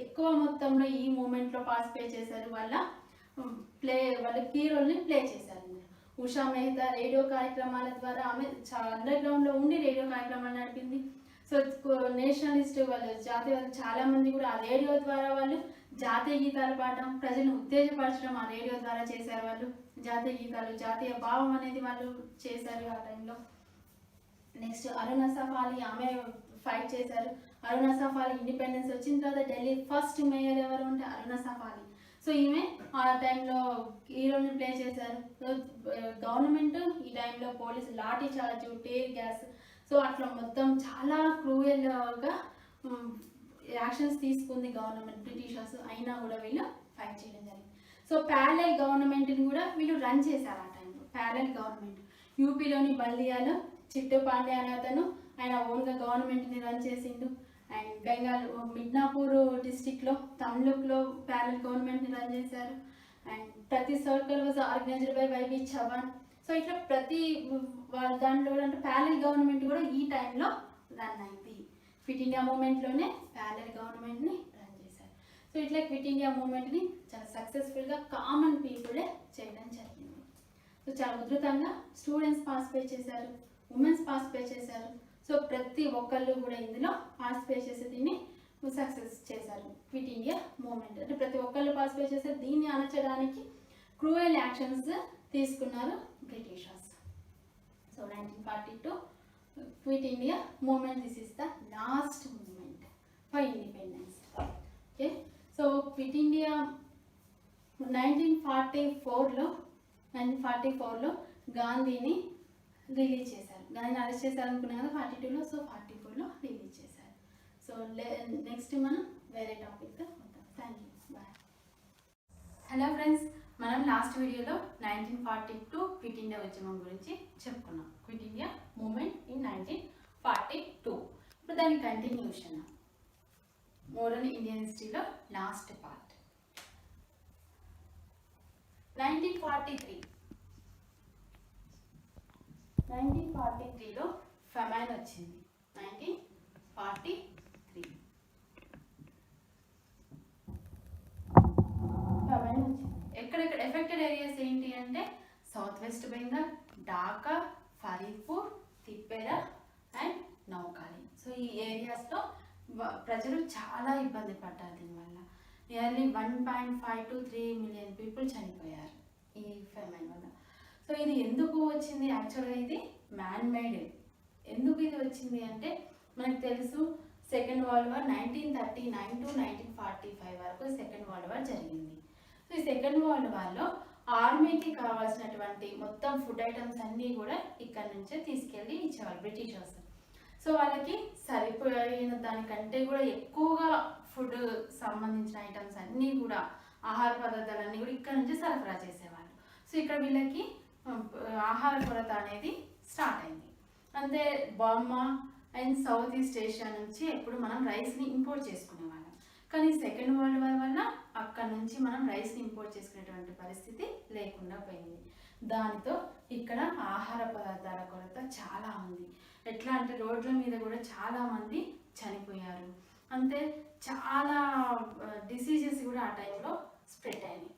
A: ఎక్కువ మొత్తంలో ఈ మూమెంట్లో పార్టిసిపేట్ చేశారు. వాళ్ళ కీ రోల్ని ప్లే చేశారు. ఉషా మెహతా రేడియో కార్యక్రమాల ద్వారా ఆమె అండర్ గ్రౌండ్లో ఉండి రేడియో కార్యక్రమాలు నడిపింది. సో నేషనలిస్ట్ వాళ్ళు చాలా మంది కూడా ఆ రేడియో ద్వారా వాళ్ళు జాతీయ గీతాలు పాడడం, ప్రజలను ఉత్తేజపరచడం ఆ రేడియో ద్వారా చేశారు. వాళ్ళు జాతీయ గీతాలు, జాతీయ భావం అనేది వాళ్ళు చేశారు ఆ టైంలో. నెక్స్ట్ అరుణ సఫాలి, ఆమె ఫైట్ చేశారు. అరుణ సఫాలి ఇండిపెండెన్స్ వచ్చిన తర్వాత ఢిల్లీ ఫస్ట్ మేయర్ ఎవరు అంటే అరుణ సఫాలి. సో ఈమె ఆ టైంలో హీరోని ప్లే చేశారు. సో గవర్నమెంట్ ఈ టైంలో police lathi charge, tear gas, so అట్లా మొత్తం చాలా క్రూయల్గా యాక్షన్స్ తీసుకుంది గవర్నమెంట్ బ్రిటిషర్స్. అయినా కూడా వీళ్ళు ఫైట్ చేయడం జరిగింది. సో ప్యారలల్ గవర్నమెంట్ని కూడా వీళ్ళు రన్ చేశారు ఆ టైంలో. ప్యారలల్ గవర్నమెంట్ యూపీలోని బల్దియాలో చిట్టు పాండే అనే అతను ఆయన ఓన్గా గవర్నమెంట్ని రన్ చేసిండు. అండ్ బెంగాల్ మిడ్నాపూర్ డిస్టిక్లో తమ్లుక్లో ప్యారలల్ గవర్నమెంట్ని రన్ చేశారు. అండ్ ప్రతి circle was organised by YV Chavan. So ఇట్లా ప్రతి దాంట్లో కూడా అంటే ప్యారలల్ గవర్నమెంట్ కూడా ఈ టైంలో రన్ అయింది. క్విట్ ఇండియా మూమెంట్లోనే ప్యారలల్ గవర్నమెంట్ని రన్ చేశారు. సో ఇట్లా క్విట్ ఇండియా మూమెంట్ని చాలా సక్సెస్ఫుల్గా కామన్ పీపులే చేయడం జరిగింది. సో చాలా ఉధృతంగా స్టూడెంట్స్ పార్టిసిపేట్ చేశారు, ఉమెన్స్ పార్టిసిపేట్ చేశారు. సో ప్రతి ఒక్కళ్ళు కూడా ఇందులో పార్టిసిపేట్ చేసి దీన్ని సక్సెస్ చేశారు. క్విట్ ఇండియా మూమెంట్ అంటే ప్రతి ఒక్కళ్ళు పార్టిసిపేట్ చేశారు. దీన్ని అణచడానికి క్రూయల్ యాక్షన్స్ తీసుకున్నారు Britishers. So 1942 quit India movement, this is the last movement. for independence. Okay, so quit India 1944లో గాంధీని రిలీజ్ చేశారు. గాంధీని అరెస్ట్ చేశారు అనుకున్నాం కదా 42లో, సో 44లో రిలీజ్ చేశారు. సో నెక్స్ట్ మనం వేరే టాపిక్తో వద్దాం. Thank you, bye. Hello friends, మనం లాస్ట్ వీడియోలో 1942 క్విట్ ఇండియా ఉద్యమం గురించి చెప్పుకున్నాం. Quit India movement in 1942. ఇప్పుడు దాని కంటిన్యూషన్ మోడర్న్ ఇండియన్ హిస్టరీలో లాస్ట్ పార్ట్. 1943లో ఫెమైన్ వచ్చింది. 1943 ఫెమైన్ వచ్చింది. ఎక్కడెక్కడ ఎఫెక్టెడ్ ఏరియాస్ ఏంటి అంటే south west Bengal, Dhaka, Faridpur, Tippera and Noakhali. So ఈ ఏరియాస్లో ప్రజలు చాలా ఇబ్బంది పడ్డారు. దీనివల్ల నియర్లీ 1.5 to 3 million పీపుల్ చనిపోయారు ఈ ఫెమైన్ వల్ల. సో ఇది ఎందుకు వచ్చింది? యాక్చువల్గా ఇది మ్యాన్ మేడ్. ఎందుకు ఇది వచ్చింది అంటే మనకు తెలుసు, సెకండ్ వరల్డ్ వార్ 1939 to 1945 వరకు సెకండ్ వరల్డ్ వార్ జరిగింది. సో ఈ సెకండ్ వరల్డ్ వార్లో ఆర్మీకి కావాల్సినటువంటి మొత్తం ఫుడ్ ఐటమ్స్ అన్నీ కూడా ఇక్కడ నుంచే తీసుకెళ్ళి ఇచ్చేవాళ్ళు బ్రిటిషర్స్. సో వాళ్ళకి సరిపోయిన దానికంటే కూడా ఎక్కువగా ఫుడ్ సంబంధించిన ఐటమ్స్ అన్నీ కూడా, ఆహార పదార్థాలన్నీ కూడా ఇక్కడ నుంచి సరఫరా చేసేవాళ్ళు. సో ఇక్కడ వీళ్ళకి ఆహార కొరత అనేది స్టార్ట్ అయింది. అంటే Burma and south east Asia నుంచి ఎప్పుడు మనం రైస్ని ఇంపోర్ట్ చేసుకునేవాళ్ళం. కానీ సెకండ్ వరల్డ్ వార్ వల్ల అక్కడ నుంచి మనం రైస్ని ఇంపోర్ట్ చేసుకునేటువంటి పరిస్థితి లేకుండా పోయింది. దానితో ఇక్కడ ఆహార పదార్థాల కొరత చాలా ఉంది. ఎట్లా అంటే రోడ్ల మీద కూడా చాలా మంది చనిపోయారు. అంతే చాలా డిసీజెస్ కూడా ఆ టైంలో స్ప్రెడ్ అయినాయి.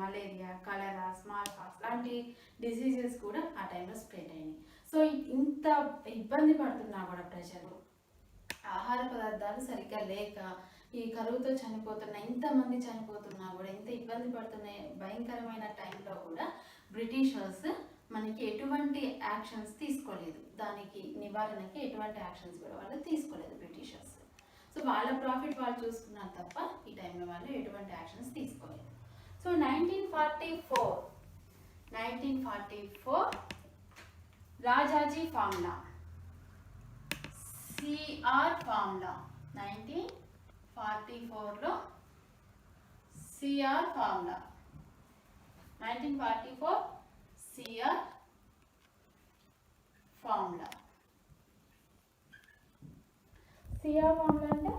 A: మలేరియా, కలరా, స్మాల్ పాక్స్ లాంటి డిసీజెస్ కూడా ఆ టైంలో స్ప్రెడ్ అయినాయి. సో ఇంత ఇబ్బంది పడుతున్నా కూడా ప్రజలు ఆహార పదార్థాలు సరిగ్గా లేక ఈ కరువుతో ఇంతమంది చనిపోతున్నా కూడా, ఇంత ఇబ్బంది పడుతున్న భయంకరమైన టైంలో కూడా బ్రిటిషర్స్ మనకి ఎటువంటి యాక్షన్స్ తీసుకోలేదు. దానికి నివారణకి ఎటువంటి యాక్షన్స్ కూడా వాళ్ళు తీసుకోలేదు బ్రిటిషర్స్. సో వాళ్ళ ప్రాఫిట్ వాళ్ళు చూసుకున్నారు తప్ప ఈ టైంలో వాళ్ళు ఎటువంటి యాక్షన్స్ తీసుకోలేదు. So 1944 Rajaji formula, CR formula. 1944లో CR formula. 1944 CR formula. CR formula అంటే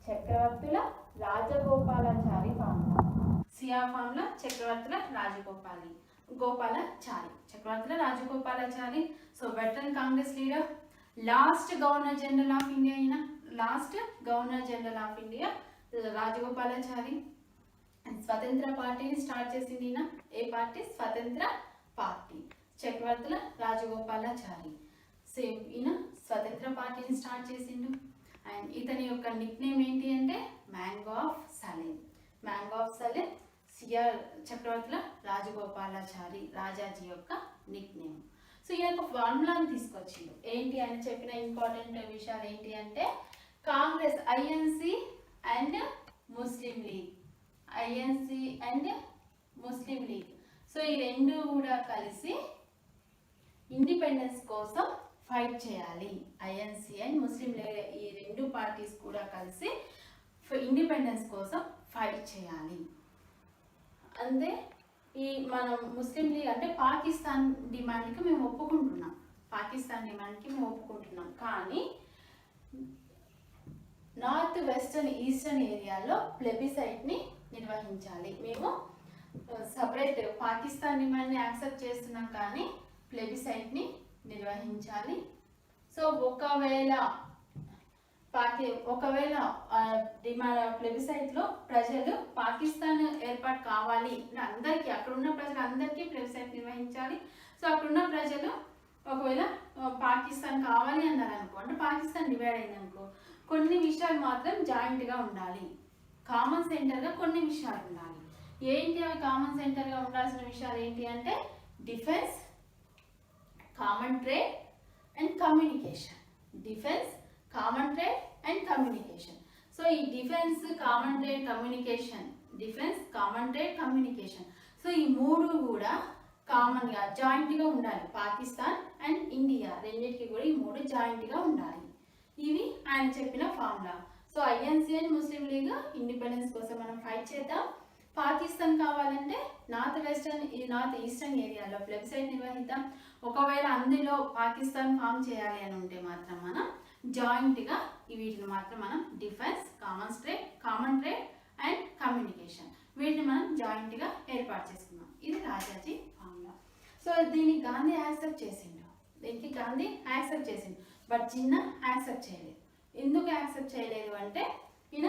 A: Chakravartula Rajagopalachari formula. CR formula Chakravartula Chakravartula Rajagopalachari. So veteran Congress leader, last governor general of India Rajagopalachari. Swatantra పార్టీని స్టార్ట్ చేసింది ఈయన. ఏ party? Swatantra party. Chakravartula Rajagopalachari. Same ఈయన స్వతంత్ర పార్టీని స్టార్ట్ చేసిండు. అండ్ ఇతని యొక్క నిక్ నేమ్ ఏంటి అంటే mango of Salem. CR Chakravartula Rajagopalachari Rajaji యొక్క నిక్ నేమ్. సో ఈయన ఒక ఫార్ములాని తీసుకొచ్చిండు. ఏంటి ఆయన చెప్పిన ఇంపార్టెంట్ విషయాలు ఏంటి అంటే Congress, INC and Muslim league. So ఈ రెండు కూడా కలిసి ఇండిపెండెన్స్ కోసం ఫైట్ చేయాలి. ఐఎన్సి అండ్ ముస్లిం లీగ్ ఈ రెండు పార్టీస్ కూడా కలిసి ఇండిపెండెన్స్ కోసం ఫైట్ చేయాలి. అంటే ఈ మనం ముస్లిం లీగ్ అంటే పాకిస్తాన్ డిమాండ్కి మేము ఒప్పుకుంటున్నాం. కానీ నార్త్ వెస్టర్న్ ఈస్టర్న్ ఏరియాలో ప్లెబిసైట్ని నిర్వహించాలి. మేము సపరేట్ పాకిస్తాన్ డిమాండ్ని యాక్సెప్ట్ చేస్తున్నాం కానీ ప్లెబిసైట్ని నిర్వహించాలి. సో ఒకవేళ ప్లెబిసైట్లో ప్రజలు పాకిస్తాన్ ఏర్పాటు కావాలి అందరికీ, అక్కడ ఉన్న ప్రజలందరికీ ప్లెబిసైట్ నిర్వహించాలి. సో అక్కడున్న ప్రజలు ఒకవేళ పాకిస్తాన్ కావాలి అన్నారు అనుకో, అంటే పాకిస్తాన్ డివైడ్ అయింది అనుకో, కొన్ని విషయాలు మాత్రం జాయింట్గా ఉండాలి. కామన్ సెంటర్గా కొన్ని విషయాలు ఉండాలి. ఏంటి అవి కామన్ సెంటర్గా ఉండాల్సిన విషయాలు ఏంటి అంటే defence, common trade and communication. So ఈ defence, common trade, communication, defence, common trade, communication, so ఈ మూడు కూడా కామన్గా జాయింట్గా ఉండాలి. పాకిస్తాన్ అండ్ ఇండియా రెండింటికి కూడా ఈ మూడు జాయింట్గా ఉండాలి. ఇవి ఆయన చెప్పిన formula. So INC and Muslim league independence కోసం మనం ఫైట్ చేద్దాం. పాకిస్తాన్ కావాలంటే నార్త్ ఈస్టర్న్ ఏరియాలో ప్లెబిసైట్ నిర్వహిద్దాం. ఒకవేళ అందులో పాకిస్తాన్ ఫామ్ చేయాలి అని ఉంటే మాత్రం మనం జాయింట్గా వీటిని మాత్రం మనం defence, common trade and communication వీటిని మనం జాయింట్గా ఏర్పాటు చేసుకున్నాం. ఇది రాజాజీ ఫార్ములా. సో దీన్ని గాంధీ యాక్సెప్ట్ చేసిండు. బట్ జిన్నా యాక్సెప్ట్ చేయలేదు. ఎందుకు యాక్సెప్ట్ చేయలేదు అంటే ఈయన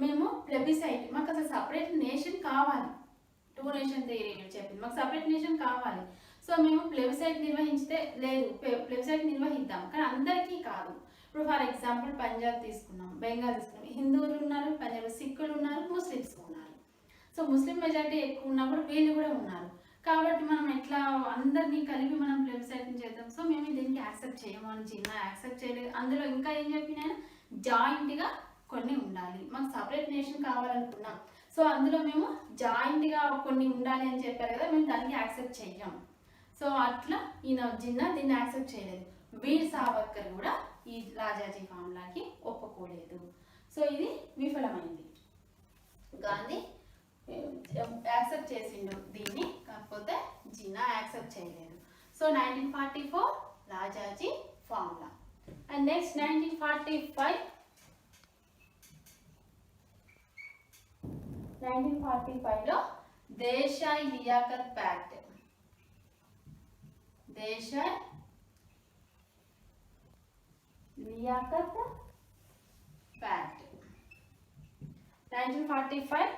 A: మేము ప్లెబిసైట్, మాకు అసలు సపరేట్ నేషన్ కావాలి, 2 నేషన్ థియరీ చెప్పింది, మాకు సపరేట్ నేషన్ కావాలి. సో మేము ప్లెబిసైట్ నిర్వహించితే లేదు, ప్లెబిసైట్ నిర్వహిద్దాం కానీ అందరికీ కాదు. ఇప్పుడు ఫర్ ఎగ్జాంపుల్ పంజాబ్ తీసుకున్నాం, బెంగాల్ తీసుకున్నాం, హిందువులు ఉన్నారు, పంజాబ్ సిక్కులు ఉన్నారు, ముస్లిమ్స్ ఉన్నారు. సో ముస్లిం మెజారిటీ ఎక్కువ ఉన్నప్పుడు వీళ్ళు కూడా ఉన్నారు. కాబట్టి మనం ఎట్లా అందరినీ కలిపి మనం ప్లెబిసైట్ చేద్దాం. సో మేము దీనికి యాక్సెప్ట్ చేయము అని జిన్నా యాక్సెప్ట్ చేయలేదు. అందులో ఇంకా ఏం చెప్పిన జాయింట్గా కొన్ని ఉండాలి, మాకు సపరేట్ నేషన్ కావాలనుకున్నాం. సో అందులో మేము జాయింట్గా కొన్ని ఉండాలి అని చెప్పారు కదా, మేము దానికి యాక్సెప్ట్ చెయ్యం. సో అట్లా జిన్నా దీన్ని యాక్సెప్ట్ చేయలేదు. వీర్ సావర్కర్ కూడా ఈ రాజాజీ ఫార్ములాకి ఒప్పుకోలేదు. సో ఇది విఫలమైంది. గాంధీ యాక్సెప్ట్ చేసిండు దీన్ని, కాకపోతే జిన్నా యాక్సెప్ట్ చేయలేదు. So 1944 Rajaji formula. And next 1945లో Desai Liaquat pact. Desai Liaquat pact 1945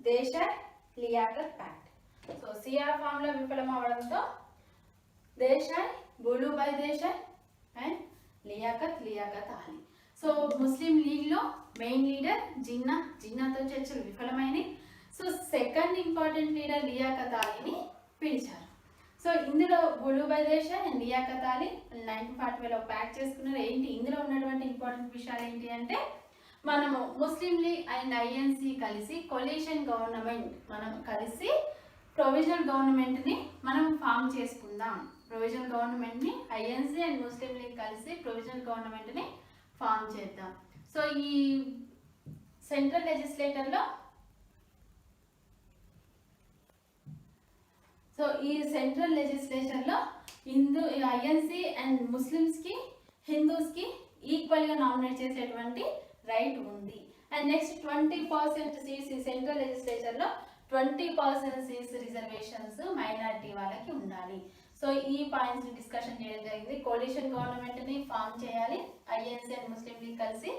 A: Desai Liaquat pact. So CR formula విఫలం అవడంతో Desai, Bhulabhai Desai and Liaquat Ali. So Muslim లీగ్లో మెయిన్ లీడర్ జిన్నాతో చర్చలు విఫలమైనవి. So second important leader Liaquat అలీని పిలిచారు. సో ఇందులో భూలుభాయ్ దేశాయ్ అండ్ లియాఖత్ అలీ 1940లో ప్యాక్ చేసుకున్నారు. ఏంటి ఇందులో ఉన్నటువంటి ఇంపార్టెంట్ విషయాలు ఏంటి అంటే, మనము ముస్లిం లీగ్ అండ్ ఐఎన్సీ కలిసి కొలీషన్ గవర్నమెంట్, మనం కలిసి ప్రొవిజనల్ గవర్నమెంట్ని మనం ఫామ్ చేసుకుందాం. ప్రొవిజనల్ గవర్నమెంట్ని ఐఎన్సీ అండ్ ముస్లిం లీగ్ కలిసి ప్రొవిజనల్ గవర్నమెంట్ని ఫామ్ చేద్దాం. సో ఈ సెంట్రల్ లెజిస్లేటర్లో ఐఎన్సీ అండ్ ముస్లిమ్స్కి, హిందూస్కి ఈక్వల్గా నామినేట్ చేసేటువంటి రైట్ ఉంది. అండ్ నెక్స్ట్ 20% సీట్స్ ఈ సెంట్రల్ లెజిస్లేచర్లో 20% సీట్స్ రిజర్వేషన్స్ మైనారిటీ వాళ్ళకి ఉండాలి. సో ఈ పాయింట్స్ డిస్కషన్ చేయడం జరిగింది. కోalition గవర్నమెంట్ని ఫామ్ చేయాలి, ఐఎన్సీ అండ్ ముస్లిం లీగ్ కలిసి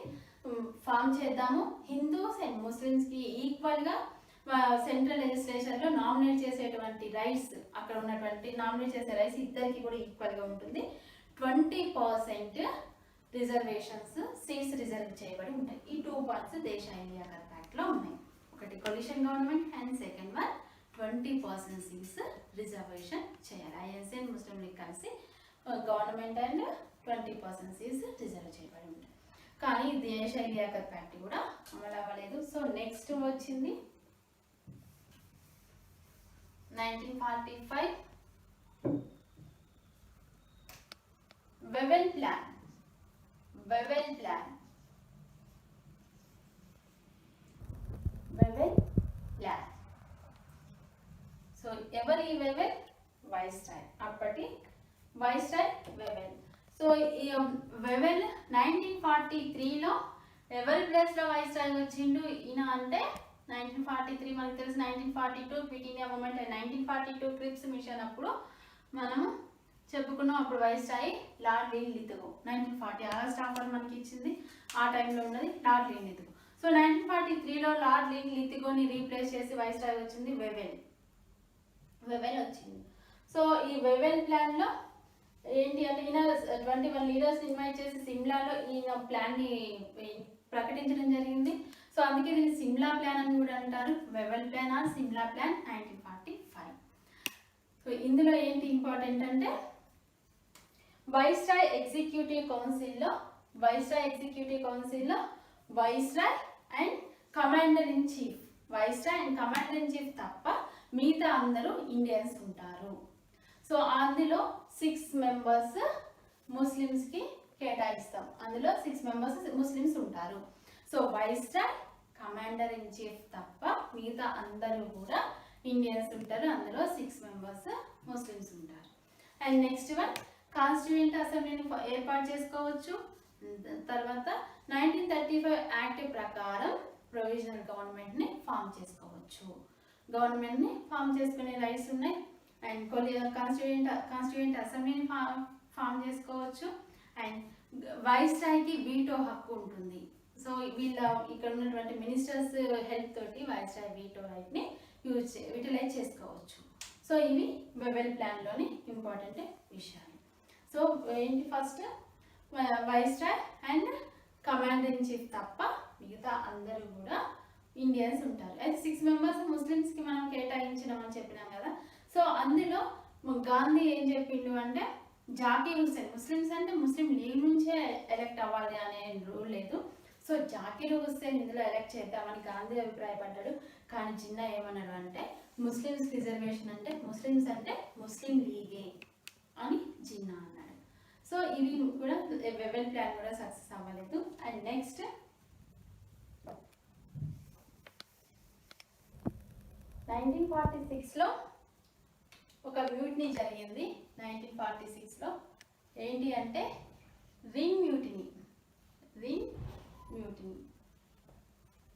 A: ఫామ్ చేద్దాము. హిందూస్ అండ్ ముస్లిమ్స్కి ఈక్వల్గా సెంట్రల్ లెజిస్లేచర్లో నామినేట్ చేసేటువంటి రైట్స్, అక్కడ ఉన్నటువంటి నామినేట్ చేసే రైట్స్ ఇద్దరికి కూడా ఈక్వల్గా ఉంటుంది. 20% రిజర్వేషన్స్ సీట్స్ రిజర్వ్ చేయబడి ఉంటాయి. ఈ 2 పాయింట్స్ దేశాయ్ లియాఖత్ ప్యాక్ట్లో ఉన్నాయి. ఒకటి coalition government and second one 20% seats reservation చేయాలి. ఐఎన్సీ అండ్ ముస్లిం లీగ్ కలిసి గవర్నమెంట్ అండ్ 20% సీట్స్ రిజర్వ్ చేయబడి ఉంటాయి. కానీ దేశాయ్ లియాఖత్ ప్యాక్ట్ కూడా అమలు అవ్వలేదు. సో నెక్స్ట్ వచ్చింది 1945 వెవెల్ ప్లాన్. సో ఎవరి వెవెల్? వైస్రాయ్, అప్పటి వైస్రాయ్ వెవెల్. సో ఈ వెవెల్ 1943లో ఎవరి ప్లేస్లో వైస్రాయ్ వచ్చిండు ఈయన అంటే 1943 మనకు తెలుసు. 1942 quit India movement and 1942 Cripps mission అప్పుడు మనము చెప్పుకున్నాం. అప్పుడు viceroy lord Linlithgow. 1940 August offer మనకి ఇచ్చింది, ఆ టైంలో ఉన్నది లార్డ్ లీన్ లితుగో. సో 1943లో లార్డ్ లీన్ లితుగోని రీప్లేస్ చేసి వైస్రాయ్ వచ్చింది వెవెల్ వచ్చింది. సో ఈ వెవెల్ ప్లాన్లో ఏంటి అంటే ఈయన 21 లీడర్స్ ఇన్వైట్ చేసి సిమ్లాలో ఈయన ప్లాన్ని ప్రకటించడం జరిగింది. సో అందుకే దీన్ని సిమ్లా ప్లాన్ అని కూడా అంటారు. Wavell plan or Simla plan 1945. So ఇందులో ఏంటి ఇంపార్టెంట్ అంటే వైస్రాయ్ ఎగ్జిక్యూటివ్ కౌన్సిల్లో viceroy and commander in chief, viceroy and commander in chief తప్ప మిగతా అందరూ ఇండియన్స్ ఉంటారు. సో అందులో 6 మెంబర్స్ ముస్లిమ్స్కి కేటాయిస్తాం. అందులో 6 మెంబర్స్ ముస్లిమ్స్ ఉంటారు. So viceroy, commander in chief తప్ప మిగతా అందరూ కూడా ఇండియన్స్ ఉంటారు. అందులో 6 మెంబర్స్ ముస్లిమ్స్ ఉంటారు. అండ్ నెక్స్ట్ వన్, కాన్స్టిట్యూయెంట్ అసెంబ్లీని ఏర్పాటు చేసుకోవచ్చు. తర్వాత 1935 యాక్ట్ ప్రకారం ప్రొవిజనల్ గవర్నమెంట్ని ఫామ్ చేసుకోవచ్చు. గవర్నమెంట్ని ఫామ్ చేసుకునే రైట్స్ ఉన్నాయి. అండ్ కాన్స్టిట్యూయెంట్ అసెంబ్లీని ఫామ్ చేసుకోవచ్చు. అండ్ వైస్రాయ్కి వీటో హక్కు ఉంటుంది. సో వీళ్ళ ఇక్కడ ఉన్నటువంటి మినిస్టర్స్ హెల్ప్ తోటి వైస్రాయ్ వీటో రైట్ని యూటిలైజ్ చేసుకోవచ్చు. సో ఇవి బెవెల్ ప్లాన్లోని ఇంపార్టెంట్ విషయాలు. సో ఏంటి, first viceroy and commander in chief తప్ప మిగతా అందరూ కూడా ఇండియన్స్ ఉంటారు. అయితే 6 మెంబర్స్ ముస్లిమ్స్కి మనం కేటాయించినామని చెప్పినాం కదా. సో అందులో గాంధీ ఏం చెప్పిండు అంటే, జాకీర్ హుస్సేన్, ముస్లిమ్స్ అంటే ముస్లిం లీగ్ నుంచే ఎలక్ట్ అవ్వాలి అనే రూల్ లేదు. సో జాకీర్ హుస్సేన్ ఇందులో ఎలక్ట్ చేద్దామని గాంధీ అభిప్రాయపడ్డాడు. కానీ జిన్నా ఏమన్నాడు అంటే, ముస్లిమ్స్ రిజర్వేషన్ అంటే ముస్లిమ్స్ అంటే ముస్లిం లీగే అని జిన్నా అన్నాడు. సో ఇవి కూడా బెవెల్ ప్లాన్ కూడా సక్సెస్ అవ్వలేదు. అండ్ నెక్స్ట్ 1946లో ఒక మ్యూటినీ జరిగింది. 1946లో ఏంటి అంటే రింగ్ మ్యూటినీ.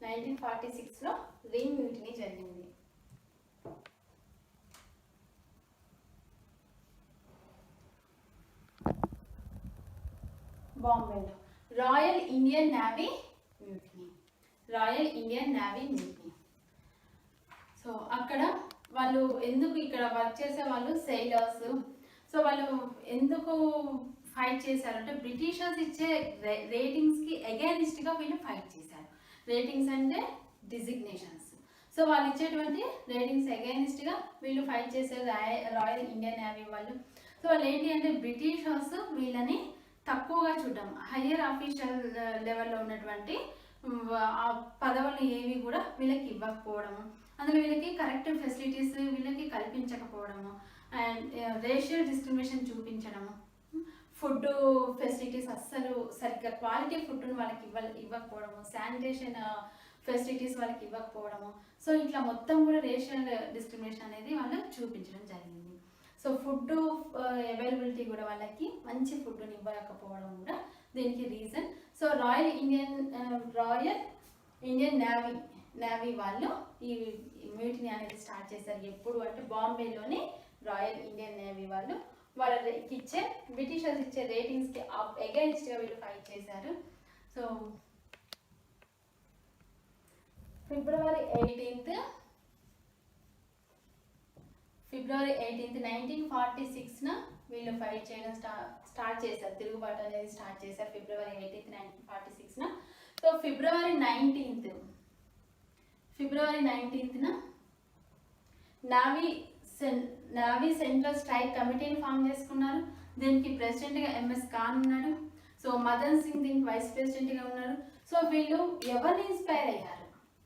A: 1946లో రింగ్ మ్యూటినీ జరిగింది. బాంబేలో royal Indian navy mutiny. So అక్కడ వాళ్ళు ఎందుకు ఇక్కడ వర్క్ చేసే వాళ్ళు సెయిలర్స్. సో వాళ్ళు ఎందుకు ఫైట్ చేశారంటే, బ్రిటిషర్స్ ఇచ్చే రేటింగ్స్కి అగైనిస్ట్గా వీళ్ళు ఫైట్ చేశారు. రేటింగ్స్ అంటే డిజిగ్నేషన్స్. సో వాళ్ళు ఇచ్చేటువంటి రేటింగ్స్ అగైనిస్ట్గా వీళ్ళు ఫైట్ చేశారు రాయల్ ఇండియన్ నేవీ వాళ్ళు. సో వాళ్ళు ఏంటి అంటే, బ్రిటిషర్స్ వీళ్ళని తక్కువగా చూడడం, హయ్యర్ ఆఫీషియల్ లెవెల్లో ఉన్నటువంటి పదవులు ఏవి కూడా వీళ్ళకి ఇవ్వకపోవడము, అందులో వీళ్ళకి కరెక్ట్ ఫెసిలిటీస్ వీళ్ళకి కల్పించకపోవడము, అండ్ రేషియల్ డిస్క్రిమినేషన్ చూపించడము, ఫుడ్ ఫెసిలిటీస్ అస్సలు సరిగ్గా క్వాలిటీ ఫుడ్ను వాళ్ళకి ఇవ్వకపోవడము, శానిటేషన్ ఫెసిలిటీస్ వాళ్ళకి ఇవ్వకపోవడము. సో ఇట్లా మొత్తం కూడా రేషియల్ డిస్క్రిమినేషన్ అనేది వాళ్ళు చూపించడం జరిగింది. సో ఫుడ్ అవైలబిలిటీ కూడా వాళ్ళకి మంచి ఫుడ్ని ఇవ్వకపోవడం కూడా దీనికి reason. So royal Indian navy వాళ్ళు ఈ మ్యూటినీ అనేది స్టార్ట్ చేశారు. ఎప్పుడు అంటే బాంబేలోని రాయల్ ఇండియన్ నేవీ వాళ్ళు వాళ్ళకి ఇచ్చే బ్రిటిషర్స్ ఇచ్చే రేటింగ్స్కి అగైన్స్ట్గా వీళ్ళు ఫైట్ చేశారు. సో ఫిబ్రవరి 18th 1946న వీళ్ళు ఫైట్ చేయడం స్టార్ట్ చేశారు. తిరుగుబాటు అనేది స్టార్ట్ చేశారు ఫిబ్రవరి 18th 1946న. So February 19th navy central strike కమిటీని ఫామ్ చేసుకున్నారు. దీనికి ప్రెసిడెంట్గా ఎంఎస్ ఖాన్ ఉన్నాడు. సో మదన్ సింగ్ దీనికి వైస్ ప్రెసిడెంట్గా ఉన్నారు. సో వీళ్ళు ఎవరిని ఇన్స్పైర్ అయ్యారు,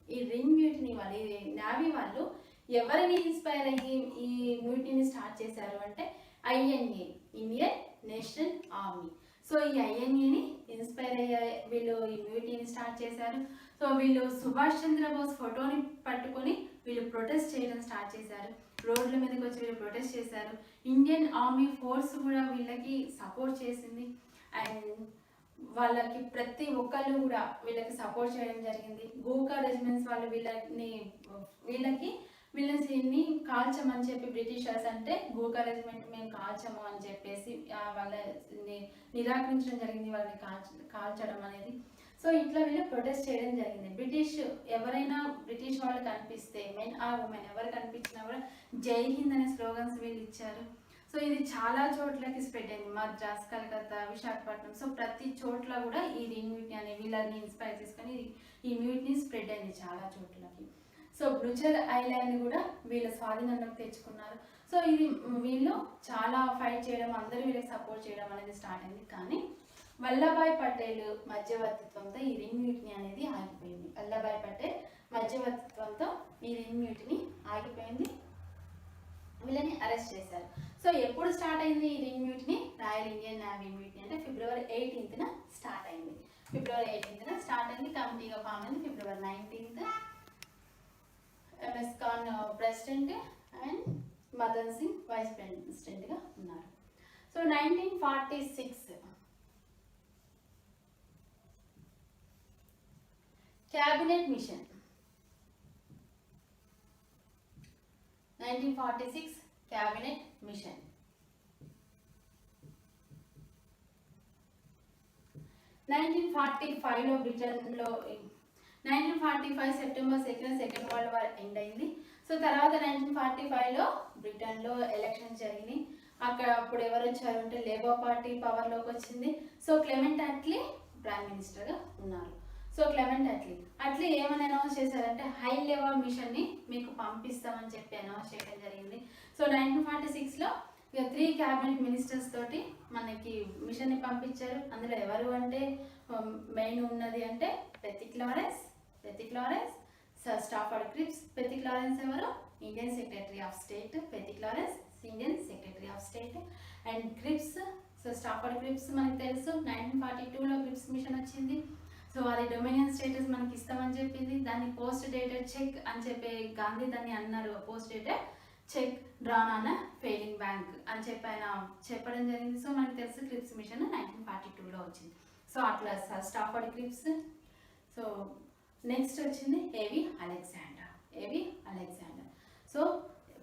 A: ఈ రింగ్ మ్యూటినీ వాళ్ళు, ఈ నావీ వాళ్ళు ఎవరిని ఇన్స్పైర్ అయ్యి ఈ మ్యూటినీని స్టార్ట్ చేశారు అంటే INA, Indian national army. So ఈ ఐఎన్ఏని ఇన్స్పైర్ అయ్యే వీళ్ళు ఈ మ్యూటినీని స్టార్ట్ చేశారు. సో వీళ్ళు సుభాష్ చంద్రబోస్ ఫోటోని పట్టుకొని వీళ్ళు ప్రొటెస్ట్ చేయడం స్టార్ట్ చేశారు. రోడ్ల మీదకి వచ్చి వీళ్ళు ప్రొటెస్ట్ చేశారు. ఇండియన్ ఆర్మీ ఫోర్స్ కూడా వీళ్ళకి సపోర్ట్ చేసింది. అండ్ వాళ్ళకి ప్రతి ఒక్కళ్ళు కూడా వీళ్ళకి సపోర్ట్ చేయడం జరిగింది. గోకా రెజిమెంట్స్ వాళ్ళు వీళ్ళని కాల్చమని చెప్పి బ్రిటిషర్స్ అంటే గోకా రెజిమెంట్ మేము కాల్చము అని చెప్పేసి వాళ్ళని నిరాకరించడం జరిగింది, వాళ్ళని కాల్చడం అనేది. సో ఇట్లా వీళ్ళు ప్రొటెస్ట్ చేయడం జరిగింది. ఎవరైనా బ్రిటిష్ వాళ్ళు కనిపిస్తే, మెన్ ఆర్ ఉమెన్ ఎవరు కనిపించినా కూడా జై హింద్ అనే స్లోగన్స్ వీళ్ళు ఇచ్చారు. సో ఇది చాలా చోట్లకి స్ప్రెడ్ అయింది, మద్రాస్, కలకత్తా, విశాఖపట్నం. సో ప్రతి చోట్ల కూడా ఈ రింగ్ మ్యూటినీ అనే వీళ్ళని ఇన్స్పైర్ చేసుకొని ఈ మ్యూటినీ స్ప్రెడ్ అయింది చాలా చోట్లకి. సో బ్లూచర్ ఐలాండ్ కూడా వీళ్ళ స్వాధీనంలోకి తెచ్చుకున్నారు. సో ఇది వీళ్ళు చాలా ఫైట్ చేయడం, అందరూ వీళ్ళకి సపోర్ట్ చేయడం అనేది స్టార్ట్ అయింది. కానీ వల్లభాయ్ పటేల్ మధ్యవర్తిత్వంతో ఈ రింగ్ మ్యూటినీ అనేది ఆగిపోయింది. వల్లభాయ్ పటేల్ మధ్యవర్తిత్వంతో ఈ రింగ్ మ్యూటినీ ఆగిపోయింది. వీళ్ళని అరెస్ట్ చేశారు. సో ఎప్పుడు స్టార్ట్ అయింది ఈ ring mutiny? Royal Indian navy mutiny అంటే ఫిబ్రవరి 18న స్టార్ట్ అయింది. ఫిబ్రవరి 18న స్టార్ట్ అయింది. కమిటీగా ఫామ్ అయింది February 19th. MS Khan president and Madan Singh vice ప్రెసిడెంట్గా ఉన్నారు. So 1946 cabinet mission. 1946 cabinet mission. 1945లో బ్రిటన్లో 1945 September 2 second world war end అయింది. సో తర్వాత 1945లో బ్రిటన్లో ఎలక్షన్స్ జరిగినాయి. అక్కడ అప్పుడు ఎవరు వచ్చారు అంటే లేబర్ పార్టీ పవర్లోకి వచ్చింది. సో క్లెమెంట్ అట్లీ ప్రైమ్ మినిస్టర్గా ఉన్నారు. సో క్లెమెంట్ అట్లీ ఏమని అనౌన్స్ చేశారంటే హై లెవెల్ మిషన్ని మీకు పంపిస్తామని చెప్పి అనౌన్స్ చేయడం జరిగింది. సో 1946లో 3 క్యాబినెట్ మినిస్టర్స్ తోటి మనకి మిషన్ని పంపించారు. అందులో ఎవరు అంటే మెయిన్ ఉన్నది అంటే Pethick Lawrence, sir Stafford Cripps. Pethick Lawrence ఎవరు? Indian secretary of state. Pethick Lawrence Indian secretary of state. And Cripps, so Stafford Cripps మనకు తెలుసు 1942లో క్రిప్స్ మిషన్ వచ్చింది. సో అది డొమినియన్ స్టేటస్ మనకి ఇస్తామని చెప్పింది. దాన్ని పోస్ట్ డేటెడ్ చెక్ అని చెప్పి గాంధీ దాన్ని అన్నారు. Post dated check drawn on failing bank అని చెప్పి ఆయన చెప్పడం జరిగింది. సో మనకి తెలుసు క్రిప్స్ మిషన్ 1942లో వచ్చింది. సో అట్లా స్టాఫర్డ్ క్రిప్స్. సో నెక్స్ట్ వచ్చింది A V Alexander. So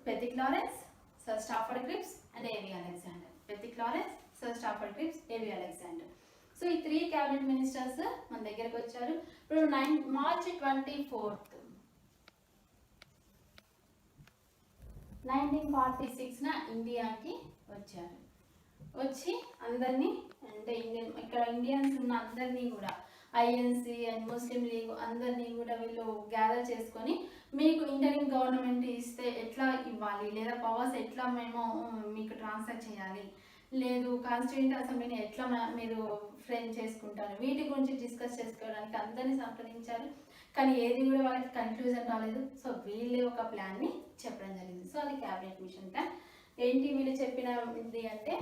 A: Pethick Lawrence, sir Stafford Cripps and A V Alexander. Pethick Lawrence, sir Stafford Cripps, A V Alexander. So ఈ 3 క్యాబినెట్ మినిస్టర్స్ మన దగ్గరకు వచ్చారు. ఇప్పుడు మార్చ్ 24 1946న ఇండియాకి వచ్చారు. వచ్చి అందరినీ అంటే ఇక్కడ ఇండియన్స్ ఉన్న అందరినీ కూడా ఐఎన్సి అండ్ ముస్లిం లీగ్ అందరినీ కూడా వీళ్ళు గ్యాదర్ చేసుకొని మీకు ఇండియన్ గవర్నమెంట్ ఇస్తే ఎట్లా ఇవ్వాలి, లేదా పవర్స్ ఎట్లా మేము మీకు ట్రాన్స్ఫర్ చేయాలి, లేదు కాన్స్టిట్యూంట్ అసెంబ్లీని ఎట్లా మీరు ఫ్రేమ్ చేసుకుంటారు, వీటి గురించి డిస్కస్ చేసుకోవడానికి అందరినీ సంప్రదించారు. కానీ ఏది కూడా వాళ్ళకి కన్క్లూజన్ రాలేదు. సో వీళ్ళే ఒక ప్లాన్ని చెప్పడం జరిగింది. సో అది క్యాబినెట్ మిషన్ ప్లాన్. ఏంటి వీళ్ళు చెప్పినది అంటే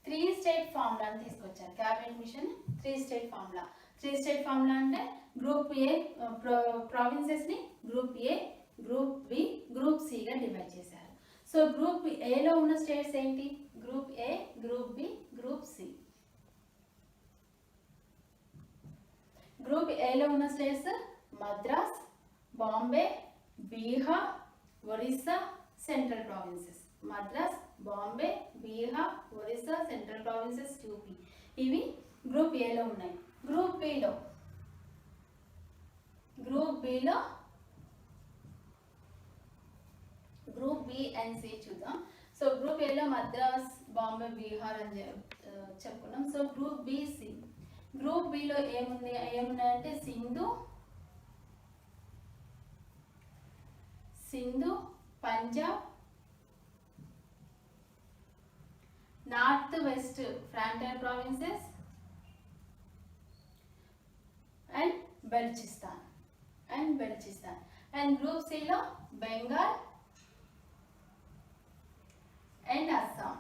A: 3 స్టేట్ ఫార్ములాని తీసుకొచ్చారు. Cabinet mission 3 state formula. 3 state formula అంటే గ్రూప్ ఏ ప్రావిన్సెస్ని group A, group B, group సిగా డివైడ్ చేశారు. సో గ్రూప్ ఏలో ఉన్న స్టేట్స్ ఏంటి? Group A, group B, group C. Group ఏలో ఉన్న states Madras, Bombay, Bihar, Orissa, central provinces. Madras, Bombay, Bihar, Orissa, central provinces, UP. ఇవి గ్రూప్ ఏలో ఉన్నాయి. గ్రూప్ బిలో గ్రూప్ బి అండ్ సి చూద్దాం. సో గ్రూప్ ఏలో మద్రాస్, బాంబే, బీహార్ అని చెప్పుకున్నాం. సో గ్రూప్ బిసి, గ్రూప్ బిలో ఏమున్నాయంటే Sindhu, Punjab, north west frontier provinces and Baluchistan. And group సిలో Bengal and Assam.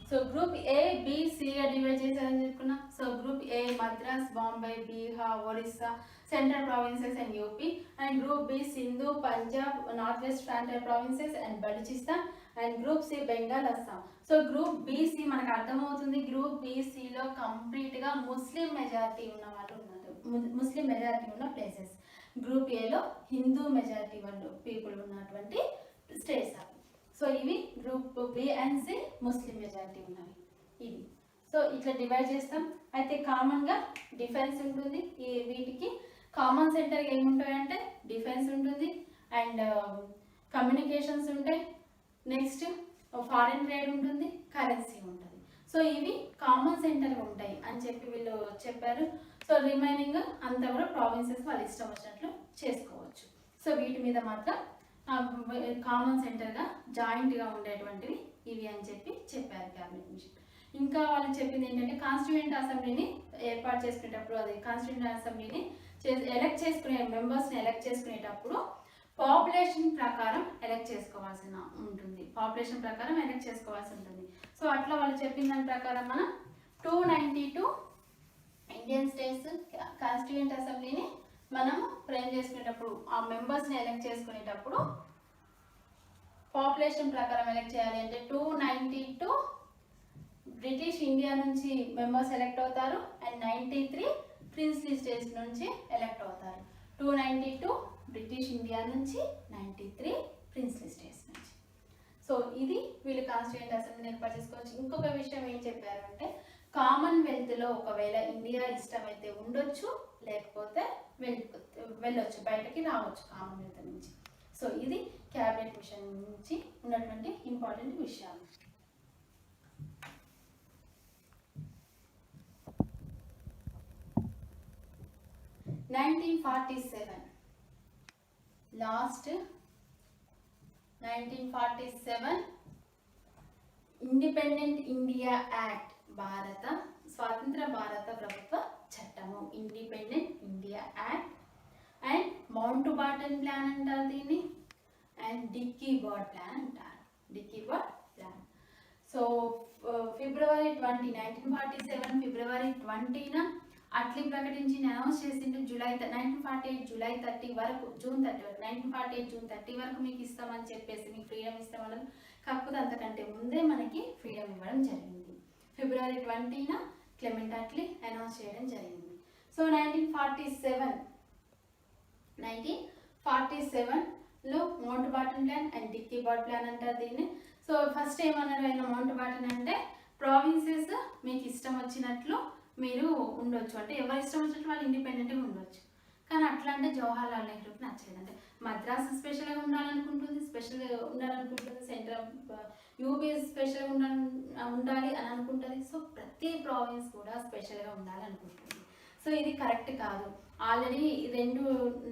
A: So group A, B, సిగా డివైడ్ చేశారని చెప్పుకున్నాం. So group A Madras, Bombay, Bihar, Orissa, central provinces and UP. And group B Sindhu, Punjab, north west frontier provinces and Baluchistan. And group C Bengal, Assam. So group B C మనకు అర్థమవుతుంది. గ్రూప్ బీసీలో కంప్లీట్గా ముస్లిం మెజారిటీ ఉన్న వాళ్ళు ఉన్నారు, ముస్లిం మెజారిటీ ఉన్న ప్లేసెస్. గ్రూప్ ఏలో హిందూ మెజారిటీ వాళ్ళు పీపుల్ ఉన్నటువంటి స్టేట్స్ అవి. సో ఇవి group B and C Muslim majority ఉన్నవి ఇవి. సో ఇట్లా డివైడ్ చేస్తాం. అయితే కామన్గా డిఫెన్స్ ఉంటుంది. వీటికి కామన్ సెంటర్ ఏముంటాయంటే డిఫెన్స్ ఉంటుంది అండ్ కమ్యూనికేషన్స్ ఉంటాయి, నెక్స్ట్ ఫారిన్ ట్రేడ్ ఉంటుంది, కరెన్సీ ఉంటుంది. సో ఇవి కామన్ సెంటర్ ఉంటాయి అని చెప్పి వీళ్ళు చెప్పారు. సో రిమైనింగ్ అంతా కూడా ప్రావిన్సెస్ వాళ్ళు ఇష్టం వచ్చినట్లు చేసుకోవచ్చు. సో వీటి మీద మాత్రం కామన్ సెంటర్గా జాయింట్గా ఉండేటువంటివి ఇవి అని చెప్పి చెప్పారు క్యాబినెట్ మిషన్. ఇంకా వాళ్ళు చెప్పింది ఏంటంటే కాన్స్టిట్యూయెంట్ అసెంబ్లీని ఏర్పాటు చేసుకునేటప్పుడు, అది కాన్స్టిట్యూయెంట్ అసెంబ్లీని ఎలక్ట్ చేసుకునే మెంబర్స్ని ఎలక్ట్ చేసుకునేటప్పుడు పాపులేషన్ ప్రకారం ఎలక్ట్ చేసుకోవాల్సి ఉంటుంది, పాపులేషన్ ప్రకారం ఎలక్ట్ చేసుకోవాల్సి ఉంటుంది. సో అట్లా వాళ్ళు చెప్పిన దాని ప్రకారం మనం 292 ఇండియన్ స్టేట్స్ కాన్స్టిట్యూయెంట్ అసెంబ్లీని మనము ఫ్రేమ్ చేసుకునేటప్పుడు, ఆ మెంబర్స్ని ఎలక్ట్ చేసుకునేటప్పుడు పాపులేషన్ ప్రకారం ఎలక్ట్ చేయాలి. అంటే 292 బ్రిటిష్ ఇండియా నుంచి మెంబర్స్ ఎలక్ట్ అవుతారు అండ్ 93 ప్రిన్స్లీ స్టేట్స్ నుంచి ఎలక్ట్ అవుతారు. 292 బ్రిటిష్ ఇండియా నుంచి, 93 ప్రిన్స్లీ స్టేట్స్ నుంచి. సో ఇది వీళ్ళు కాన్స్టిట్యూయెంట్ అసెంబ్లీ ఏర్పాటు చేసుకోవచ్చు. ఇంకొక విషయం ఏం చెప్పారు అంటే కామన్వెల్త్లో ఒకవేళ ఇండియా ఇష్టమైతే ఉండొచ్చు, లేకపోతే వెళ్ళొచ్చు, బయటకి రావచ్చు కామన్వెల్త్ నుంచి. సో ఇది క్యాబినెట్ మిషన్ నుంచి ఉన్నటువంటి ఇంపార్టెంట్ విషయాలు. లాస్ట్ 1947 ఇండిపెండెంట్ ఇండియా యాక్ట్, భారత స్వాతంత్ర భారత ప్రభుత్వ చట్టము, independent India act. And Mountbatten plan అంటారు దీన్ని, అండ్ డిక్కీ బర్డ్ ప్లాన్ అంటారు, Dickie Bird plan. So February 20, 1947 February 20న అట్లీ ప్రకటించి అనౌన్స్ చేసిండు. 1948 జూలై 30 వరకు, జూన్ 30 వరకు, 1948 జూన్ 30 వరకు మీకు ఇస్తామని చెప్పేసి, మీకు ఫ్రీడమ్ ఇస్తామని. కాకపోతే అంతకంటే ముందే మనకి ఫ్రీడమ్ ఇవ్వడం జరిగింది. ఫిబ్రవరి 20న క్లెమెంట్ అట్లీ అనౌన్స్ చేయడం జరిగింది. సో 1947లో Mountbatten plan and Dickie Bird plan అంటారు దీన్ని. సో ఫస్ట్ ఏమన్నారు ఆయన మౌంట్ బాటన్ అంటే ప్రావిన్సెస్ మీకు ఇష్టం వచ్చినట్లు మీరు ఉండొచ్చు, అంటే ఎవరి ఇష్టం వచ్చినట్లు వాళ్ళు ఇండిపెండెంట్గా ఉండొచ్చు. కానీ అట్లా అంటే జవహర్లాల్ నెహ్రూకి నచ్చలేదు. అంటే మద్రాసు స్పెషల్గా ఉండాలనుకుంటుంది, సెంట్రల్ యూపీ స్పెషల్గా ఉండాలి అని అనుకుంటుంది. సో ప్రతి ప్రావిన్స్ కూడా స్పెషల్గా ఉండాలనుకుంటుంది. సో ఇది కరెక్ట్ కాదు. ఆల్రెడీ 2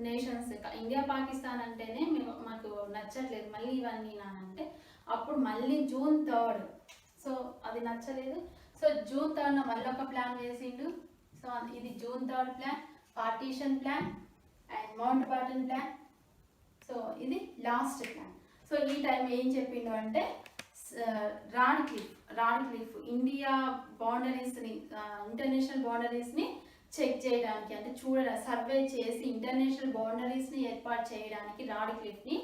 A: నేషన్స్ ఇండియా పాకిస్తాన్ అంటేనే మాకు నచ్చట్లేదు, మళ్ళీ ఇవన్నీ అంటే అప్పుడు మళ్ళీ June 3, సో అది నచ్చలేదు. సో June 3న మళ్ళీ ఒక ప్లాన్ వేసిండు. సో ఇది June 3 plan, partition plan and Mountbatten plan. So ఇది లాస్ట్ ప్లాన్. సో ఈ టైం ఏం చెప్పిండు అంటే రాడ్ క్లిఫ్ ఇండియా బౌండరీస్ని, ఇంటర్నేషనల్ బౌండరీస్ని చెక్ చేయడానికి, అంటే సర్వే చేసి ఇంటర్నేషనల్ బౌండరీస్ని ఏర్పాటు చేయడానికి రాడ్ క్లిఫ్ని,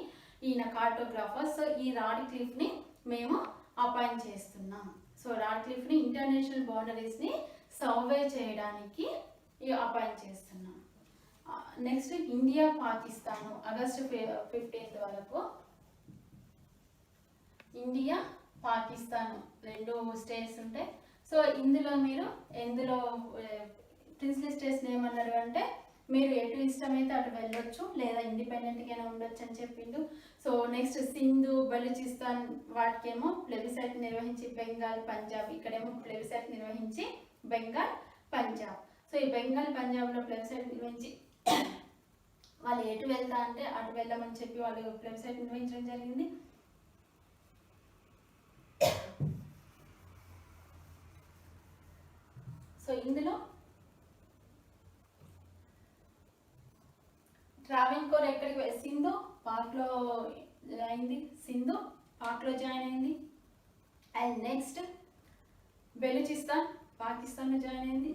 A: ఈయన కార్టోగ్రాఫర్. సో ఈ రాడ్ క్లిఫ్ని మేము అపాయింట్ చేస్తున్నాం. సో రాడ్ క్లిఫ్ని ఇంటర్నేషనల్ బౌండరీస్ని సర్వే చేయడానికి అపాయింట్ చేస్తున్నాం. నెక్స్ట్ ఇండియా పాకిస్తాన్ ఆగస్టు 15 వరకు, ఇండియా పాకిస్తాన్ 2 స్టేట్స్ ఉంటాయి. సో ఇందులో ప్రిన్స్లీ స్టేట్స్ ఏమన్నారు అంటే మీరు ఎటు ఇష్టమైతే అటు వెళ్ళొచ్చు, లేదా ఇండిపెండెంట్గానే ఉండొచ్చు అని చెప్పిండు. సో నెక్స్ట్ సింధు, బలూచిస్తాన్ వాటికేమో ప్లెబిసైట్ నిర్వహించి బెంగాల్, పంజాబ్, ఇక్కడేమో ప్లెబిసైట్ నిర్వహించి బెంగాల్, పంజాబ్. సో ఈ బెంగాల్, పంజాబ్లో ప్లెబిసైట్ నిర్వహించి వాళ్ళు ఎటు వెళ్తా అంటే అటు వెళ్ళమని చెప్పి వాళ్ళు ప్లెబిసైట్ నిర్వహించడం జరిగింది. సో ఇందులో ట్రావెన్కోర్ ఎక్కడికి సింధు పాక్లో జాయిన్ అయింది. అండ్ నెక్స్ట్ బెలూచిస్తాన్ పాకిస్తాన్లో జాయిన్ అయింది.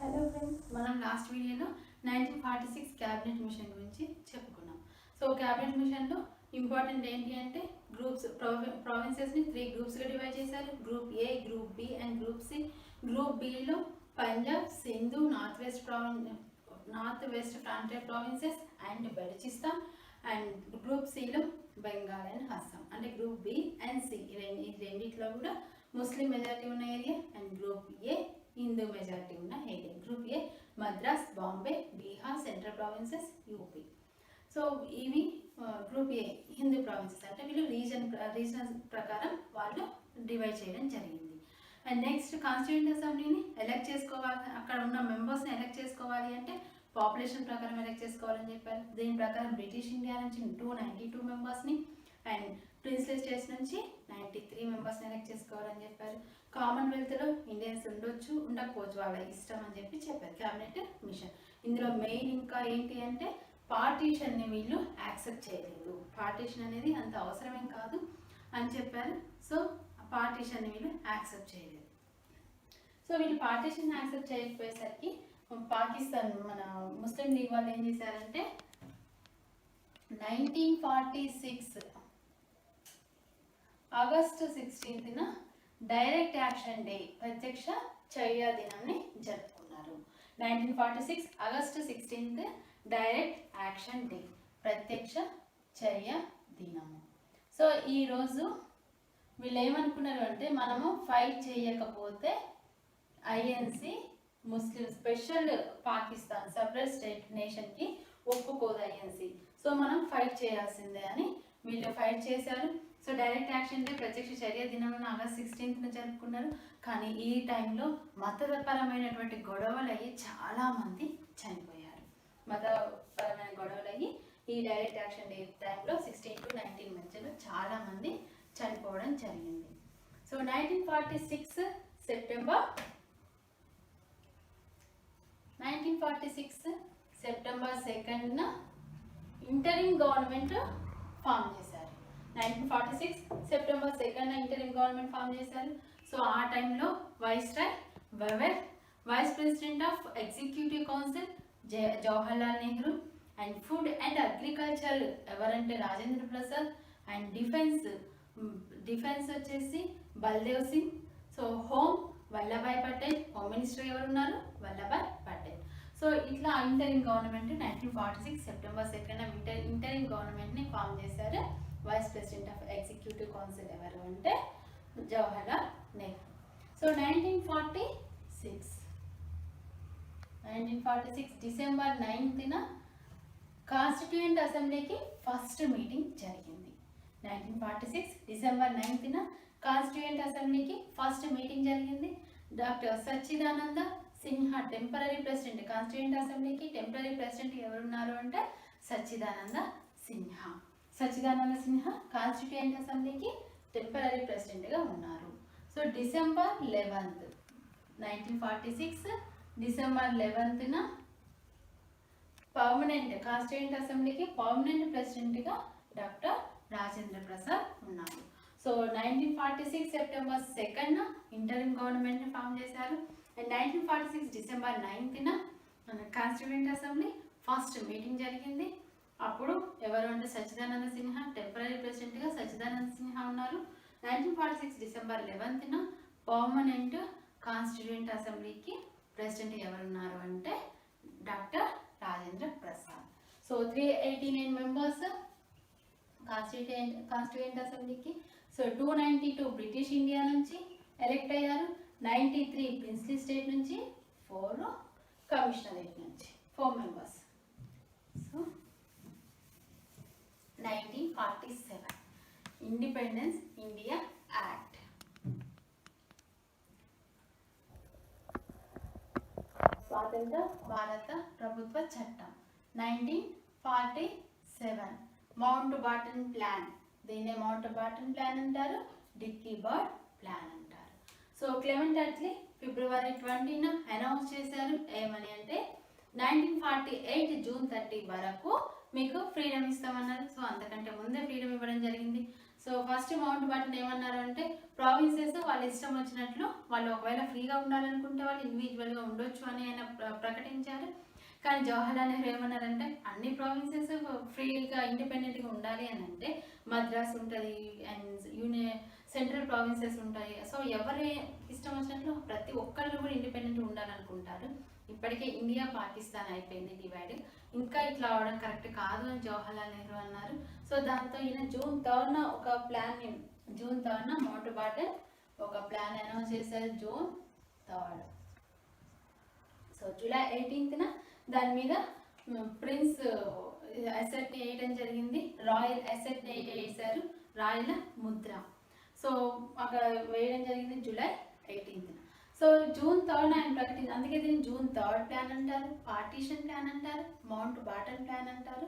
A: హలో ఫ్రెండ్స్, మనం లాస్ట్ వీడియోలో 1946 క్యాబినెట్ మిషన్ గురించి చెప్పుకున్నాం. సో క్యాబినెట్ మిషన్లో ఇంపార్టెంట్ ఏంటి అంటే గ్రూప్స్, ప్రావిన్సెస్ని 3 గ్రూప్స్గా డివైడ్ చేశారు. Group A, group B and group C. Group బిలో Punjab, Sindhu, north west frontier provinces and Baluchistan. And group సిలో బెంగాల్ అండ్ అస్సాం. అంటే గ్రూప్ బి అండ్ సి ఈ రెండిట్లో కూడా ముస్లిం మెజారిటీ ఉన్న area, and group A Hindu majority ఉన్న area. Group A Madras, Bombay, Bihar, central provinces, UP. So ఇవి గ్రూప్ ఏ హిందూ ప్రావిన్సెస్, అంటే వీళ్ళు రీజన్ ప్రకారం వాళ్ళు డివైడ్ చేయడం జరిగింది. అండ్ నెక్స్ట్ కాన్స్టిట్యూయెంట్ అసెంబ్లీని ఎలక్ట్ చేసుకోవాలి, అక్కడ ఉన్న మెంబర్స్ని ఎలక్ట్ చేసుకోవాలి అంటే పాపులేషన్ ప్రకారం ఎలక్ట్ చేసుకోవాలని చెప్పారు. దీని ప్రకారం బ్రిటిష్ ఇండియా నుంచి 292 మెంబర్స్ని అండ్ ప్రిన్స్లీ స్టేట్స్ నుంచి 93 మెంబర్స్ని ఎలెక్ట్ చేసుకోవాలని చెప్పారు. కామన్వెల్త్లో ఇండియన్స్ ఉండొచ్చు ఉండకపోవచ్చు వాళ్ళ ఇష్టం అని చెప్పారు క్యాబినెట్ మిషన్. ఇందులో మెయిన్ ఇంకా ఏంటి అంటే పార్టీషన్ని వీళ్ళు యాక్సెప్ట్ చేయలేదు. పార్టీషన్ అనేది అంత అవసరమేం కాదు అని చెప్పారు. సో పార్టీషన్ని వీళ్ళు యాక్సెప్ట్ చేయలేదు. సో వీళ్ళు పార్టీషన్ యాక్సెప్ట్ చేయకపోయేసరికి పాకిస్తాన్ మన ముస్లిం లీగ్ వాళ్ళు ఏం చేశారంటే 1946 ఆగస్టు 16న డైరెక్ట్ యాక్షన్ డే ప్రత్యక్ష చర్య దినాన్ని జరుపుకున్నారు. 1946 August 16th direct action day ప్రత్యక్ష చర్య దినము. సో ఈరోజు వీళ్ళు ఏమనుకున్నారు అంటే మనము ఫైట్ చేయకపోతే ఐఎన్సి ముస్లిం స్పెషల్ పాకిస్తాన్ సపరేట్ స్టేట్ నేషన్కి ఒప్పుకోదు ఐఎన్సి. సో మనం ఫైట్ చేయాల్సిందే అని వీళ్ళు ఫైట్ చేశారు. సో డైరెక్ట్ యాక్షన్ డే ప్రత్యక్ష చర్య దినం ఆగస్ట్ 16th జరుపుకున్నారు. కానీ ఈ టైంలో మతపరమైనటువంటి గొడవలు అయ్యి చాలామంది చనిపోయారు. మతపరమైన గొడవలు అయ్యి ఈ డైరెక్ట్ యాక్షన్ డే టైంలో 16 to 19 మధ్యలో చాలామంది చనిపోవడం జరిగింది. సో 1946 సెప్టెంబర్ 2న ఇంటరిమ్ గవర్నమెంట్ ఫామ్ చేశారు. 1946 సెప్టెంబర్ 2న ఇంటరిమ్ గవర్నమెంట్ ఫామ్ చేశారు. సో ఆ టైంలో viceroy Wavell, vice president of executive council Jawaharlal Nehru, and food and agriculture ఎవరంటే రాజేంద్ర ప్రసాద్, అండ్ డిఫెన్స్ వచ్చేసి Baldev Singh. So home Vallabhbhai Patel, home minister ఎవరు ఉన్నారు వల్లభాయ్ పటేల్. సో ఇట్లా ఇంటరిమ్ గవర్నమెంట్ 1946 సెప్టెంబర్ 2న ఇంటరిమ్ గవర్నమెంట్ని ఫామ్ చేశారు. Vice president of executive council ఎవరు అంటే జవహర్లాల్ నెహ్రూ. సో 1946 డిసెంబర్ 9న కాన్స్టిట్యూయెంట్ అసెంబ్లీకి ఫస్ట్ మీటింగ్ జరిగింది. 1946 డిసెంబర్ 9న కాన్స్టిట్యూయెంట్ అసెంబ్లీకి ఫస్ట్ మీటింగ్ జరిగింది. Doctor Sachchidananda Sinha temporary president, constituent అసెంబ్లీకి టెంపరీ ప్రెసిడెంట్ ఎవరున్నారు అంటే సచ్చిదానంద సిన్హా. సచ్చిదానంద సిన్హా కాన్స్టిట్యూయెంట్ అసెంబ్లీకి టెంపరీ ప్రెసిడెంట్గా ఉన్నారు. సో డిసెంబర్ 11th 1946 డిసెంబర్ 11న పర్మనెంట్ కాన్స్టిట్యూయెంట్ అసెంబ్లీకి పర్మనెంట్ ప్రెసిడెంట్గా డాక్టర్ రాజేంద్ర ప్రసాద్ ఉన్నారు. సో 1946 సెప్టెంబర్ 2న ఇంటరిమ్ గవర్నమెంట్ని ఫామ్ చేశారు. అండ్ 1946 డిసెంబర్ 9న కాన్స్టిట్యూయెంట్ అసెంబ్లీ ఫస్ట్ మీటింగ్ జరిగింది. అప్పుడు ఎవరు అంటే సచ్చిదానంద సిన్హా టెంపరీ ప్రెసిడెంట్గా సచ్చిదానంద సిన్హా ఉన్నారు. 1946 డిసెంబర్ 11న పర్మనెంట్ కాన్స్టిట్యూయెంట్ అసెంబ్లీకి ప్రెసిడెంట్ ఎవరున్నారు అంటే doctor Rajendra Prasad. So 389 members constituent అసెంబ్లీకి. సో 292 బ్రిటిష్ ఇండియా నుంచి ఎలెక్ట్ అయ్యారు. 93 ప్రిన్స్లీ స్టేట్ నుంచి, 4 కమిషనరేట్ నుంచి 4 members. So 1947 independence India act. స్వాతంత్ర భారత ప్రభుత్వ చట్టం 1947 మౌంట్ బాటన్ ప్లాన్, దీన్నే మౌంట్ బాటన్ ప్లాన్ అంటారు, డిక్కీ బర్డ్ ప్లాన్ అంటారు. సో క్లెమెంట్ అట్లీ ఫిబ్రవరి 20న అనౌన్స్ చేశారు. ఏమని అంటే 1948 జూన్ 30 వరకు మీకు ఫ్రీడమ్ ఇస్తామన్నారు. సో అంతకంటే ముందే ఫ్రీడమ్ ఇవ్వడం జరిగింది. సో ఫస్ట్ మౌంట్ బాటన్ ఏమన్నారు అంటే ప్రావిన్సెస్ వాళ్ళ ఇష్టం వచ్చినట్లు వాళ్ళు ఒకవేళ ఫ్రీగా ఉండాలనుకుంటే వాళ్ళు ఇండివిజువల్గా ఉండొచ్చు అని ఆయన ప్రకటించారు. కానీ జవహర్లాల్ నెహ్రూ ఏమన్నారంటే అన్ని ప్రావిన్సెస్ ఫ్రీగా ఇండిపెండెంట్గా ఉండాలి అని అంటే మద్రాస్ ఉంటుంది అండ్ సెంట్రల్ ప్రావిన్సెస్ ఉంటాయి. సో ఎవరి ఇష్టం వచ్చినట్లు ప్రతి ఒక్కళ్ళు కూడా ఇండిపెండెంట్ ఉండాలనుకుంటారు. ఇప్పటికే ఇండియా పాకిస్తాన్ అయిపోయింది డివైడ్, ఇంకా ఇట్లా అవడం కరెక్ట్ కాదు అని జవహర్లాల్ నెహ్రూ అన్నారు. సో దాంతో ఈయన జూన్ 3న మౌంట్ బాటన్ ఒక ప్లాన్ అనౌన్స్ చేశారు. జూన్ 3. సో జూలై 18న దాని మీద ప్రిన్స్ అసెట్ని వేయడం జరిగింది. రాయల్ అసెట్ని వేశారు, రాయల ముద్ర. సో అక్కడ వేయడం జరిగింది జూలై 18న. సో జూన్ 3 ఆయన ప్రకటించి, అందుకే దీన్ని జూన్ 3 ప్లాన్ అంటారు, పార్టీషన్ ప్లాన్ అంటారు, మౌంట్ బాటన్ ప్లాన్ అంటారు,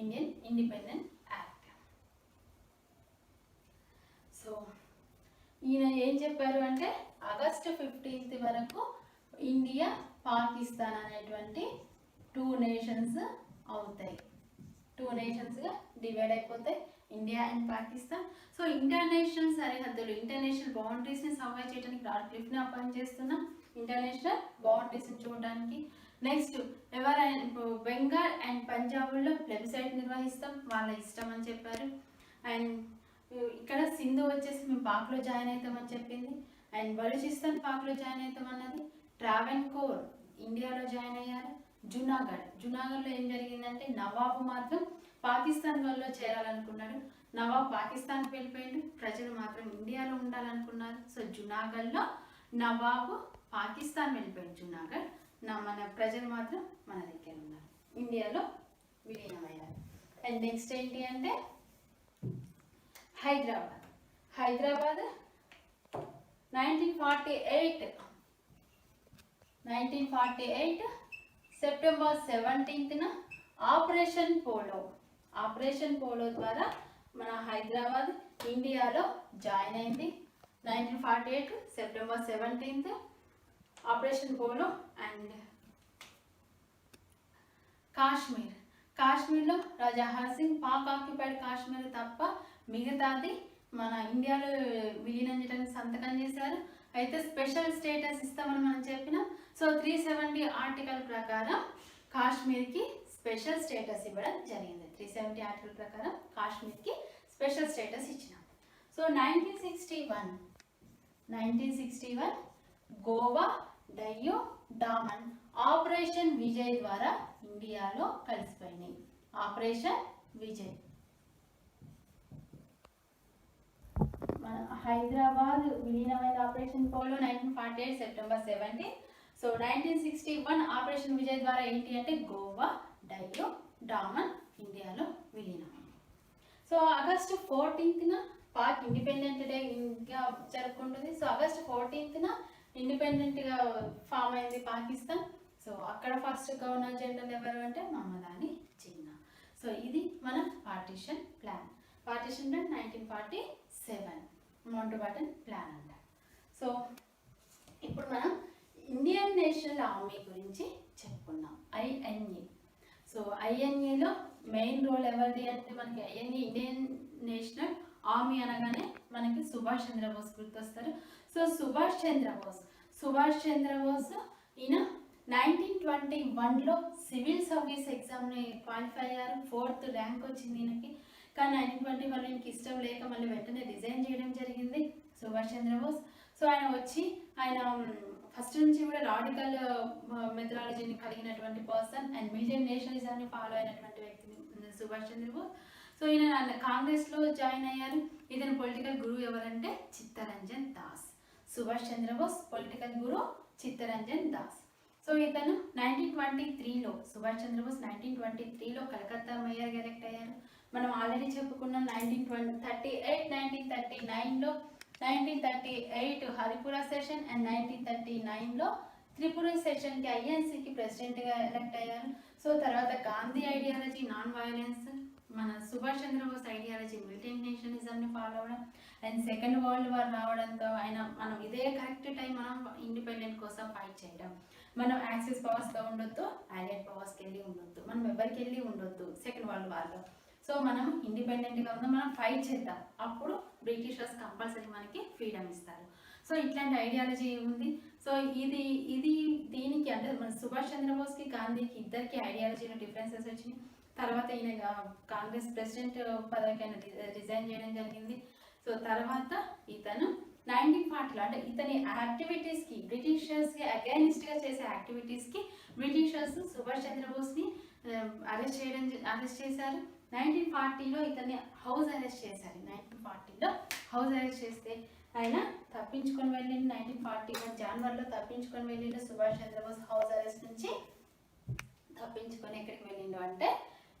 A: ఇండియన్ ఇండిపెండెంట్ యాక్ట్. ఈయన ఏం చెప్పారు అంటే ఆగస్టు 15 వరకు ఇండియా పాకిస్తాన్ అనేటువంటి 2 నేషన్స్ అవుతాయి, 2 నేషన్స్గా డివైడ్ అయిపోతాయి India and Pakistan. So international సరిహద్దులు, ఇంటర్నేషనల్ బౌండరీస్ని సర్వే చేయడానికి రాడ్క్లిఫ్ని అపాయింట్ చేస్తున్నాం, ఇంటర్నేషనల్ బౌండరీస్ని చూడడానికి. నెక్స్ట్ ఎవరైనా బెంగాల్ అండ్ పంజాబ్లో ప్లెబిసైట్ నిర్వహిస్తాం, వాళ్ళ ఇష్టం అని చెప్పారు. అండ్ ఇక్కడ సింధు వచ్చేసి మేము పాక్లో జాయిన్ అవుతామని చెప్పింది. అండ్ బలూచిస్తాన్ పాక్లో జాయిన్ అవుతాం అన్నది. ట్రావెన్కోర్ ఇండియాలో జాయిన్ అయ్యారు. జునాగఢ్లో ఏం జరిగిందంటే నవాబు మాత్రం పాకిస్తాన్ వాళ్ళలో చేరాలనుకున్నాడు, నవాబ్ పాకిస్తాన్కి వెళ్ళిపోయాడు, ప్రజలు మాత్రం ఇండియాలో ఉండాలనుకున్నారు. సో జునాగఢ్లో నవాబు పాకిస్తాన్ వెళ్ళిపోయాడు జునాగఢ్, మన ప్రజలు మాత్రం మన దగ్గర ఉన్నారు, ఇండియాలో విలీనమయ్యారు. అండ్ నెక్స్ట్ ఏంటి అంటే హైదరాబాద్ 1948 సెప్టెంబర్ 17న ఆపరేషన్ పోలో ద్వారా మన హైదరాబాద్ ఇండియాలో జాయిన్ అయింది. 1948 September 17th operation polo. And కాశ్మీర్లో రాజా హర్సింగ్ పాక్ ఆక్యుపైడ్ కాశ్మీర్ తప్ప మిగతాది మన ఇండియాలో విలీనం చేయడానికి సంతకం చేశారు. అయితే స్పెషల్ స్టేటస్ ఇస్తామని మనం చెప్పినాం. సో 370 ఆర్టికల్ ప్రకారం కాశ్మీర్కి స్పెషల్ స్టేటస్ ఇవ్వడం జరిగింది. 370 ఆర్టికల్ ప్రకారం కాశ్మీర్కి స్పెషల్ స్టేటస్ ఇచ్చినాం. సో 1961 గోవా, డయ్యూ, డామన్ ఆపరేషన్ విజయ్ ద్వారా ఇండియాలో కలిసిపోయినాయి. ఆపరేషన్ విజయ్. హైదరాబాద్ విలీనమైన operation polo 1948 September 17. So 1961 operation Vijay ద్వారా ఏంటి అంటే గోవా, డయ్యూ, డామన్ ఇండియాలో విలీనమైంది. సో ఆగస్టు 14న పాక్ ఇండిపెండెంట్ డే ఇంకా జరుపుకుంటుంది. సో ఆగస్టు 14న ఇండిపెండెంట్గా ఫామ్ అయింది పాకిస్తాన్. సో అక్కడ ఫస్ట్ గవర్నర్ జనరల్ ఎవరు అంటే మహమ్మద్ అలీ జిన్నా. సో ఇది మన పార్టీషన్ ప్లాన్ 1947 మౌంట్ బాటన్ ప్లాన్ అంట. సో ఇప్పుడు మనం ఇండియన్ నేషనల్ ఆర్మీ గురించి చెప్పుకున్నాం, INA. సో INAలో మెయిన్ రోల్ ఎవరిది అంటే మనకి INA ఇండియన్ నేషనల్ ఆర్మీ అనగానే మనకి సుభాష్ చంద్రబోస్ గుర్తొస్తారు. సో సుభాష్ చంద్రబోస్ ఈయన 1921లో సివిల్ సర్వీస్ ఎగ్జామ్ని క్వాలిఫై అయ్యారు. 4th ర్యాంక్ వచ్చింది ఈయనకి. కానీ 1921 ఈయనకి ఇష్టం లేక మళ్ళీ వెంటనే రిజైన్ చేయడం జరిగింది సుభాష్ చంద్రబోస్. సో ఆయన ఫస్ట్ నుంచి కూడా రాడికల్ మెథడాలజీని కలిగినటువంటి పర్సన్ అండ్ మిలిటరీ నేషనలిజాన్ని ఫాలో అయినటువంటి వ్యక్తి సుభాష్ చంద్రబోస్. సో ఈయన కాంగ్రెస్లో జాయిన్ అయ్యారు. ఇతని పొలిటికల్ గురువు ఎవరంటే చిత్తరంజన్ దాస్. సుభాష్ చంద్రబోస్ పొలిటికల్ గురు చిత్తరంజన్ దాస్. సో ఇతను 1923లో సుభాష్ చంద్రబోస్ 1923లో కలకత్తా మేయర్గా ఎలెక్ట్ అయ్యారు. మనం ఆల్రెడీ చెప్పుకున్నాం 1939లో 1938 హరిపురా సెషన్ అండ్ 1939లో త్రిపుర సెషన్కి INCకి ప్రెసిడెంట్గా ఎలెక్ట్ అయ్యారు. సో తర్వాత గాంధీ ఐడియాలజీ నాన్ వైలెన్స్, మన సుభాష్ చంద్రబోస్ ఐడియాలజీ మిలిటరీ నేషనలిజంని ఫాలో అవ్వడం అండ్ సెకండ్ వరల్డ్ వార్ రావడంతో మనం ఇదే కరెక్ట్ టైం మనం ఇండిపెండెంట్ కోసం ఫైట్ చేయడం. మనం యాక్సిస్ పవర్స్గా ఉండొద్దు, అలైడ్ పవర్స్కి వెళ్ళి ఉండొద్దు, మనం ఎవరికి వెళ్ళి ఉండొద్దు సెకండ్ వరల్డ్ వార్లో. సో మనం ఇండిపెండెంట్గా ఉందాం, మనం ఫైట్ చేద్దాం, అప్పుడు బ్రిటిషర్స్ కంపల్సరీ మనకి ఫ్రీడమ్ ఇస్తారు. సో ఇట్లాంటి ఐడియాలజీ ఉంది. సో దీనికి అంటే మన సుభాష్ చంద్రబోస్కి గాంధీకి ఇద్దరికి ఐడియాలజీలో డిఫరెన్సెస్ వచ్చినాయి. తర్వాత ఈయన కాంగ్రెస్ ప్రెసిడెంట్ పదవికి ఆయన రిజైన్ చేయడం జరిగింది. సో తర్వాత ఇతను 1940లో అంటే ఇతని యాక్టివిటీస్కి బ్రిటిషర్స్కి అగైనిస్ట్గా చేసే యాక్టివిటీస్కి బ్రిటిషర్స్ సుభాష్ చంద్రబోస్ని అరెస్ట్ చేశారు. 1940లో ఇతన్ని హౌస్ అరెస్ట్ చేశారు. 1940లో హౌస్ అరెస్ట్ చేస్తే ఆయన తప్పించుకొని వెళ్ళిండు. 1941 జనవరిలో తప్పించుకొని వెళ్ళిండు సుభాష్ చంద్రబోస్ హౌస్ అరెస్ట్ నుంచి తప్పించుకొని ఎక్కడికి వెళ్ళిండు అంటే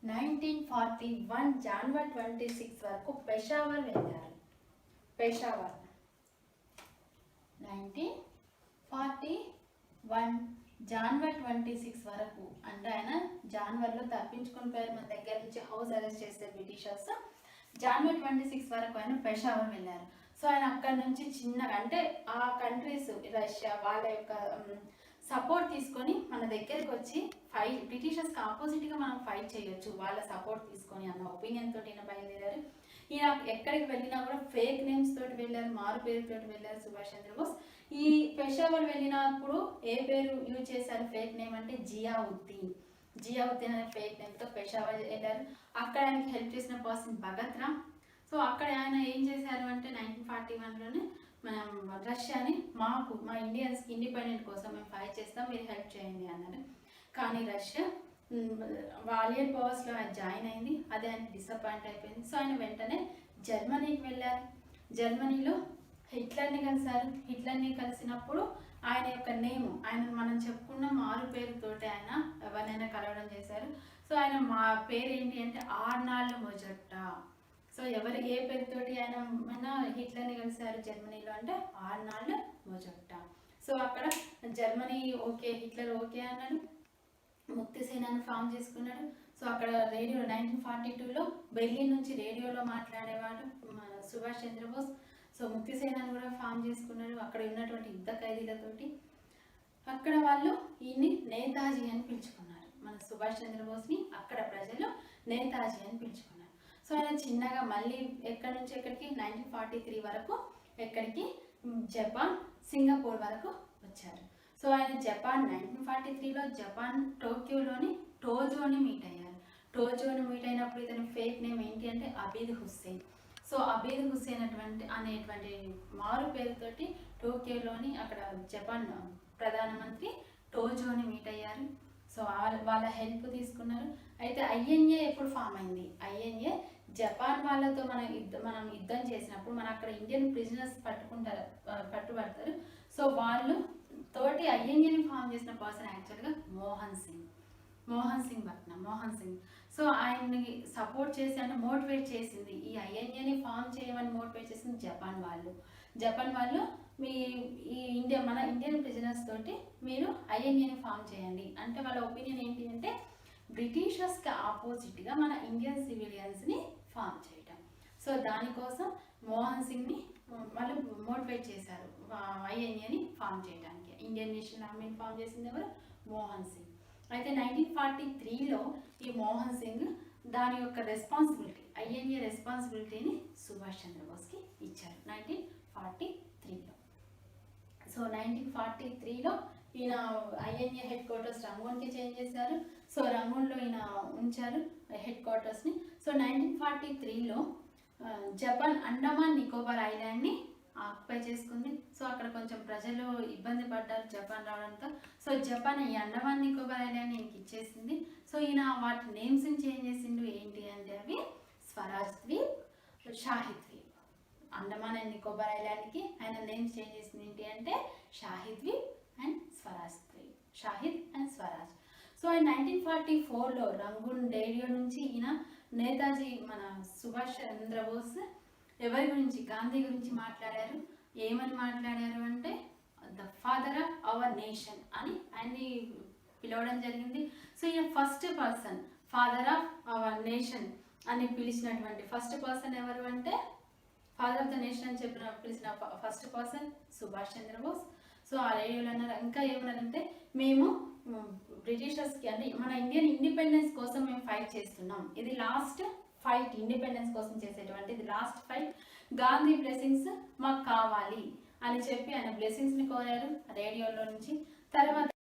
A: 1941 జనవరి 26 వరకు పెషావర్ వెళ్ళారు. పెషావర్ 1941 జనవరి 26 వరకు అంటే ఆయన జనవరిలో తప్పించుకొని పోయారు మన దగ్గర నుంచి హౌస్ అరెస్ట్ చేసే బ్రిటిషర్స్. జనవరి 26 వరకు ఆయన పెషావర్ వెళ్ళారు. సో ఆయన అక్కడి నుంచి చిన్నగా అంటే ఆ కంట్రీస్ రష్యా వాళ్ళ యొక్క సపోర్ట్ తీసుకొని మన దగ్గరికి వచ్చి బ్రిటిషర్స్కి ఆపోజిట్గా మనం ఫైట్ చేయొచ్చు వాళ్ళ సపోర్ట్ తీసుకొని అన్న ఒపీనియన్ తోటి ఈయన బయలుదేరారు. ఈయన ఎక్కడికి వెళ్ళినా కూడా ఫేక్ నేమ్స్ తోటి వెళ్ళారు, మారు పేరుతోటి వెళ్ళారు సుభాష్ చంద్రబోస్. ఈ పెషావర్ వెళ్ళినప్పుడు ఏ పేరు యూజ్ చేశారు ఫేక్ నేమ్ అంటే జియావుద్దీన్ అనే ఫేక్ నేమ్తో పెషావర్ వెళ్ళారు. అక్కడ ఆయనకి హెల్ప్ చేసిన పర్సన్ భగత్ రామ్. సో అక్కడ ఆయన ఏం చేశారు అంటే 1941లోనే మనం రష్యాని మా ఇండియన్స్కి ఇండిపెండెంట్ కోసం మేము ఫైట్ చేస్తాం, మీరు హెల్ప్ చేయండి అన్నారు. కానీ రష్యా వాలియర్ పవర్స్లో ఆయన జాయిన్ అయింది, అదే ఆయన డిసప్పాయింట్ అయిపోయింది. సో ఆయన వెంటనే జర్మనీకి వెళ్ళారు. జర్మనీలో హిట్లర్ని కలిశారు. హిట్లర్ని కలిసినప్పుడు ఆయన యొక్క నేమ్ ఆయన మనం చెప్పుకున్న మారు పేరుతోటి ఆయన ఎవరినైనా కలవడం చేశారు. సో ఆయన మా పేరు ఏంటి అంటే ఆర్నాల్డ్ మొజెట్టా. సో ఎవరు ఏ పేరుతోటి ఆయన హిట్లర్ని కలిశారు జర్మనీలో అంటే ఆర్నాల్డ్ మొజెట్టా. సో అక్కడ జర్మనీ ఓకే, హిట్లర్ ఓకే అన్నాడు, ముక్తి సేనాని ఫామ్ చేసుకున్నాడు. సో అక్కడ రేడియో 1942లో బెర్లిన్ నుంచి రేడియోలో మాట్లాడేవాడు సుభాష్ చంద్రబోస్. సో ముక్తి సేనాని కూడా ఫామ్ చేసుకున్నాడు అక్కడ ఉన్నటువంటి యుద్ధ ఖైదీలతోటి. అక్కడ వాళ్ళు ఈయన్ని నేతాజీ అని పిలుచుకున్నారు. మన సుభాష్ చంద్రబోస్ని అక్కడ ప్రజలు నేతాజీ అని పిలుచుకున్నారు. సో ఆయన చిన్నగా మళ్ళీ ఎక్కడి నుంచి ఎక్కడికి 1943 వరకు ఎక్కడికి జపాన్, సింగపూర్ వరకు వచ్చారు. సో ఆయన జపాన్ 1943లో జపాన్ టోక్యోలోని టోజోని మీట్ అయ్యారు. టోజోని మీట్ అయినప్పుడు ఇతని ఫేక్ నేమ్ ఏంటి అంటే అబీద్ హుస్సేన్. సో అబీద్ హుస్సేన్ అనేటువంటి మారు పేరుతోటి టోక్యోలోని అక్కడ జపాన్ ప్రధానమంత్రి టోజోని మీట్ అయ్యారు. సో వాళ్ళ హెల్ప్ తీసుకున్నారు. అయితే ఐఎన్ఏ ఎప్పుడు ఫామ్ అయింది? ఐఎన్ఏ జపాన్ వాళ్ళతో మనం యుద్ధం చేసినప్పుడు మన అక్కడ ఇండియన్ ప్రిజనర్స్ పట్టుబడతారు. సో వాళ్ళు తోటి ఐఎన్ఏని ఫామ్ చేసిన పర్సన్ యాక్చువల్గా మోహన్ సింగ్. సో ఆయన్ని సపోర్ట్ చేసి అంటే మోటివేట్ చేసింది ఈ ఐఎన్ఏని ఫామ్ చేయమని మోటివేట్ చేసింది జపాన్ వాళ్ళు మన ఇండియన్ ప్రిజనర్స్ తోటి మీరు ఐఎన్ఏని ఫామ్ చేయండి అంటే వాళ్ళ ఒపీనియన్ ఏంటి అంటే బ్రిటిషర్స్కి ఆపోజిట్గా మన ఇండియన్ సివిలియన్స్ని ఫామ్ చేయటం. సో దానికోసం మోహన్ సింగ్ని వాళ్ళు మోటివేట్ చేశారు ఐఎన్ఏని ఫామ్ చేయడానికి. ఇండియన్ నేషనల్ ఆర్మీని ఫామ్ చేసింది ఎవరు? మోహన్ సింగ్. అయితే 1943లో ఈ మోహన్ సింగ్ దాని యొక్క రెస్పాన్సిబిలిటీ ఐఎన్ఏ రెస్పాన్సిబిలిటీని సుభాష్ చంద్రబోస్కి ఇచ్చారు 1943లో. సో 1943లో ఈయన ఐఎన్ఏ హెడ్ క్వార్టర్స్ రంగూన్కి చేంజ్ చేశారు. సో రంగూన్లో ఈయన ఉంచారు హెడ్ క్వార్టర్స్ని. సో 1943లో జపాన్ అండమాన్ నికోబార్ ఐలాండ్ని ఆక్యుపై చేసుకుంది. సో అక్కడ కొంచెం ప్రజలు ఇబ్బంది పడ్డారు జపాన్ రావడంతో. సో జపాన్ ఈ అండమాన్ నికోబార్ ఐలాండ్ ఈయనకి ఇచ్చేసింది. సో ఈయన వాటి నేమ్స్ని చేంజ్ చేసిండు. ఏంటి అంటే అవి స్వరాజ్ ద్వీప్, షాహీ ద్వీప్. అండమాన్ అండ్ నికోబార్ ఐలాండ్కి ఆయన నేమ్స్ చేంజ్ చేసింది ఏంటి అంటే Shahi Dweep and Swaraj Dweep, Shahid and Swaraj. So ఆయన 1944లో రంగూన్ రేడియో నుంచి ఈయన నేతాజీ మన సుభాష్ చంద్రబోస్ ఎవరి గురించి? గాంధీ గురించి మాట్లాడారు. ఏమని మాట్లాడారు అంటే the father of our nation అని ఆయన్ని పిలవడం జరిగింది. సో ఈయన first person father of our nation అని పిలిచినటువంటి ఫస్ట్ పర్సన్ ఎవరు అంటే ఫాదర్ ఆఫ్ ద నేషన్ అని పిలిచిన first person Subhash Chandra Bose. So ఆ రేడియోలో అన్నారు. ఇంకా ఏమన్నారంటే మేము బ్రిటిషర్స్కి అంటే మన ఇండియన్ ఇండిపెండెన్స్ కోసం మేము ఫైట్ చేస్తున్నాం, ఇది లాస్ట్ ఫైట్, ఇండిపెండెన్స్ కోసం చేసేటువంటి ఇది లాస్ట్ ఫైట్, గాంధీ బ్లెస్సింగ్స్ మాకు కావాలి అని చెప్పి ఆయన బ్లెస్సింగ్స్ని కోరారు రేడియోలో నుంచి. తర్వాత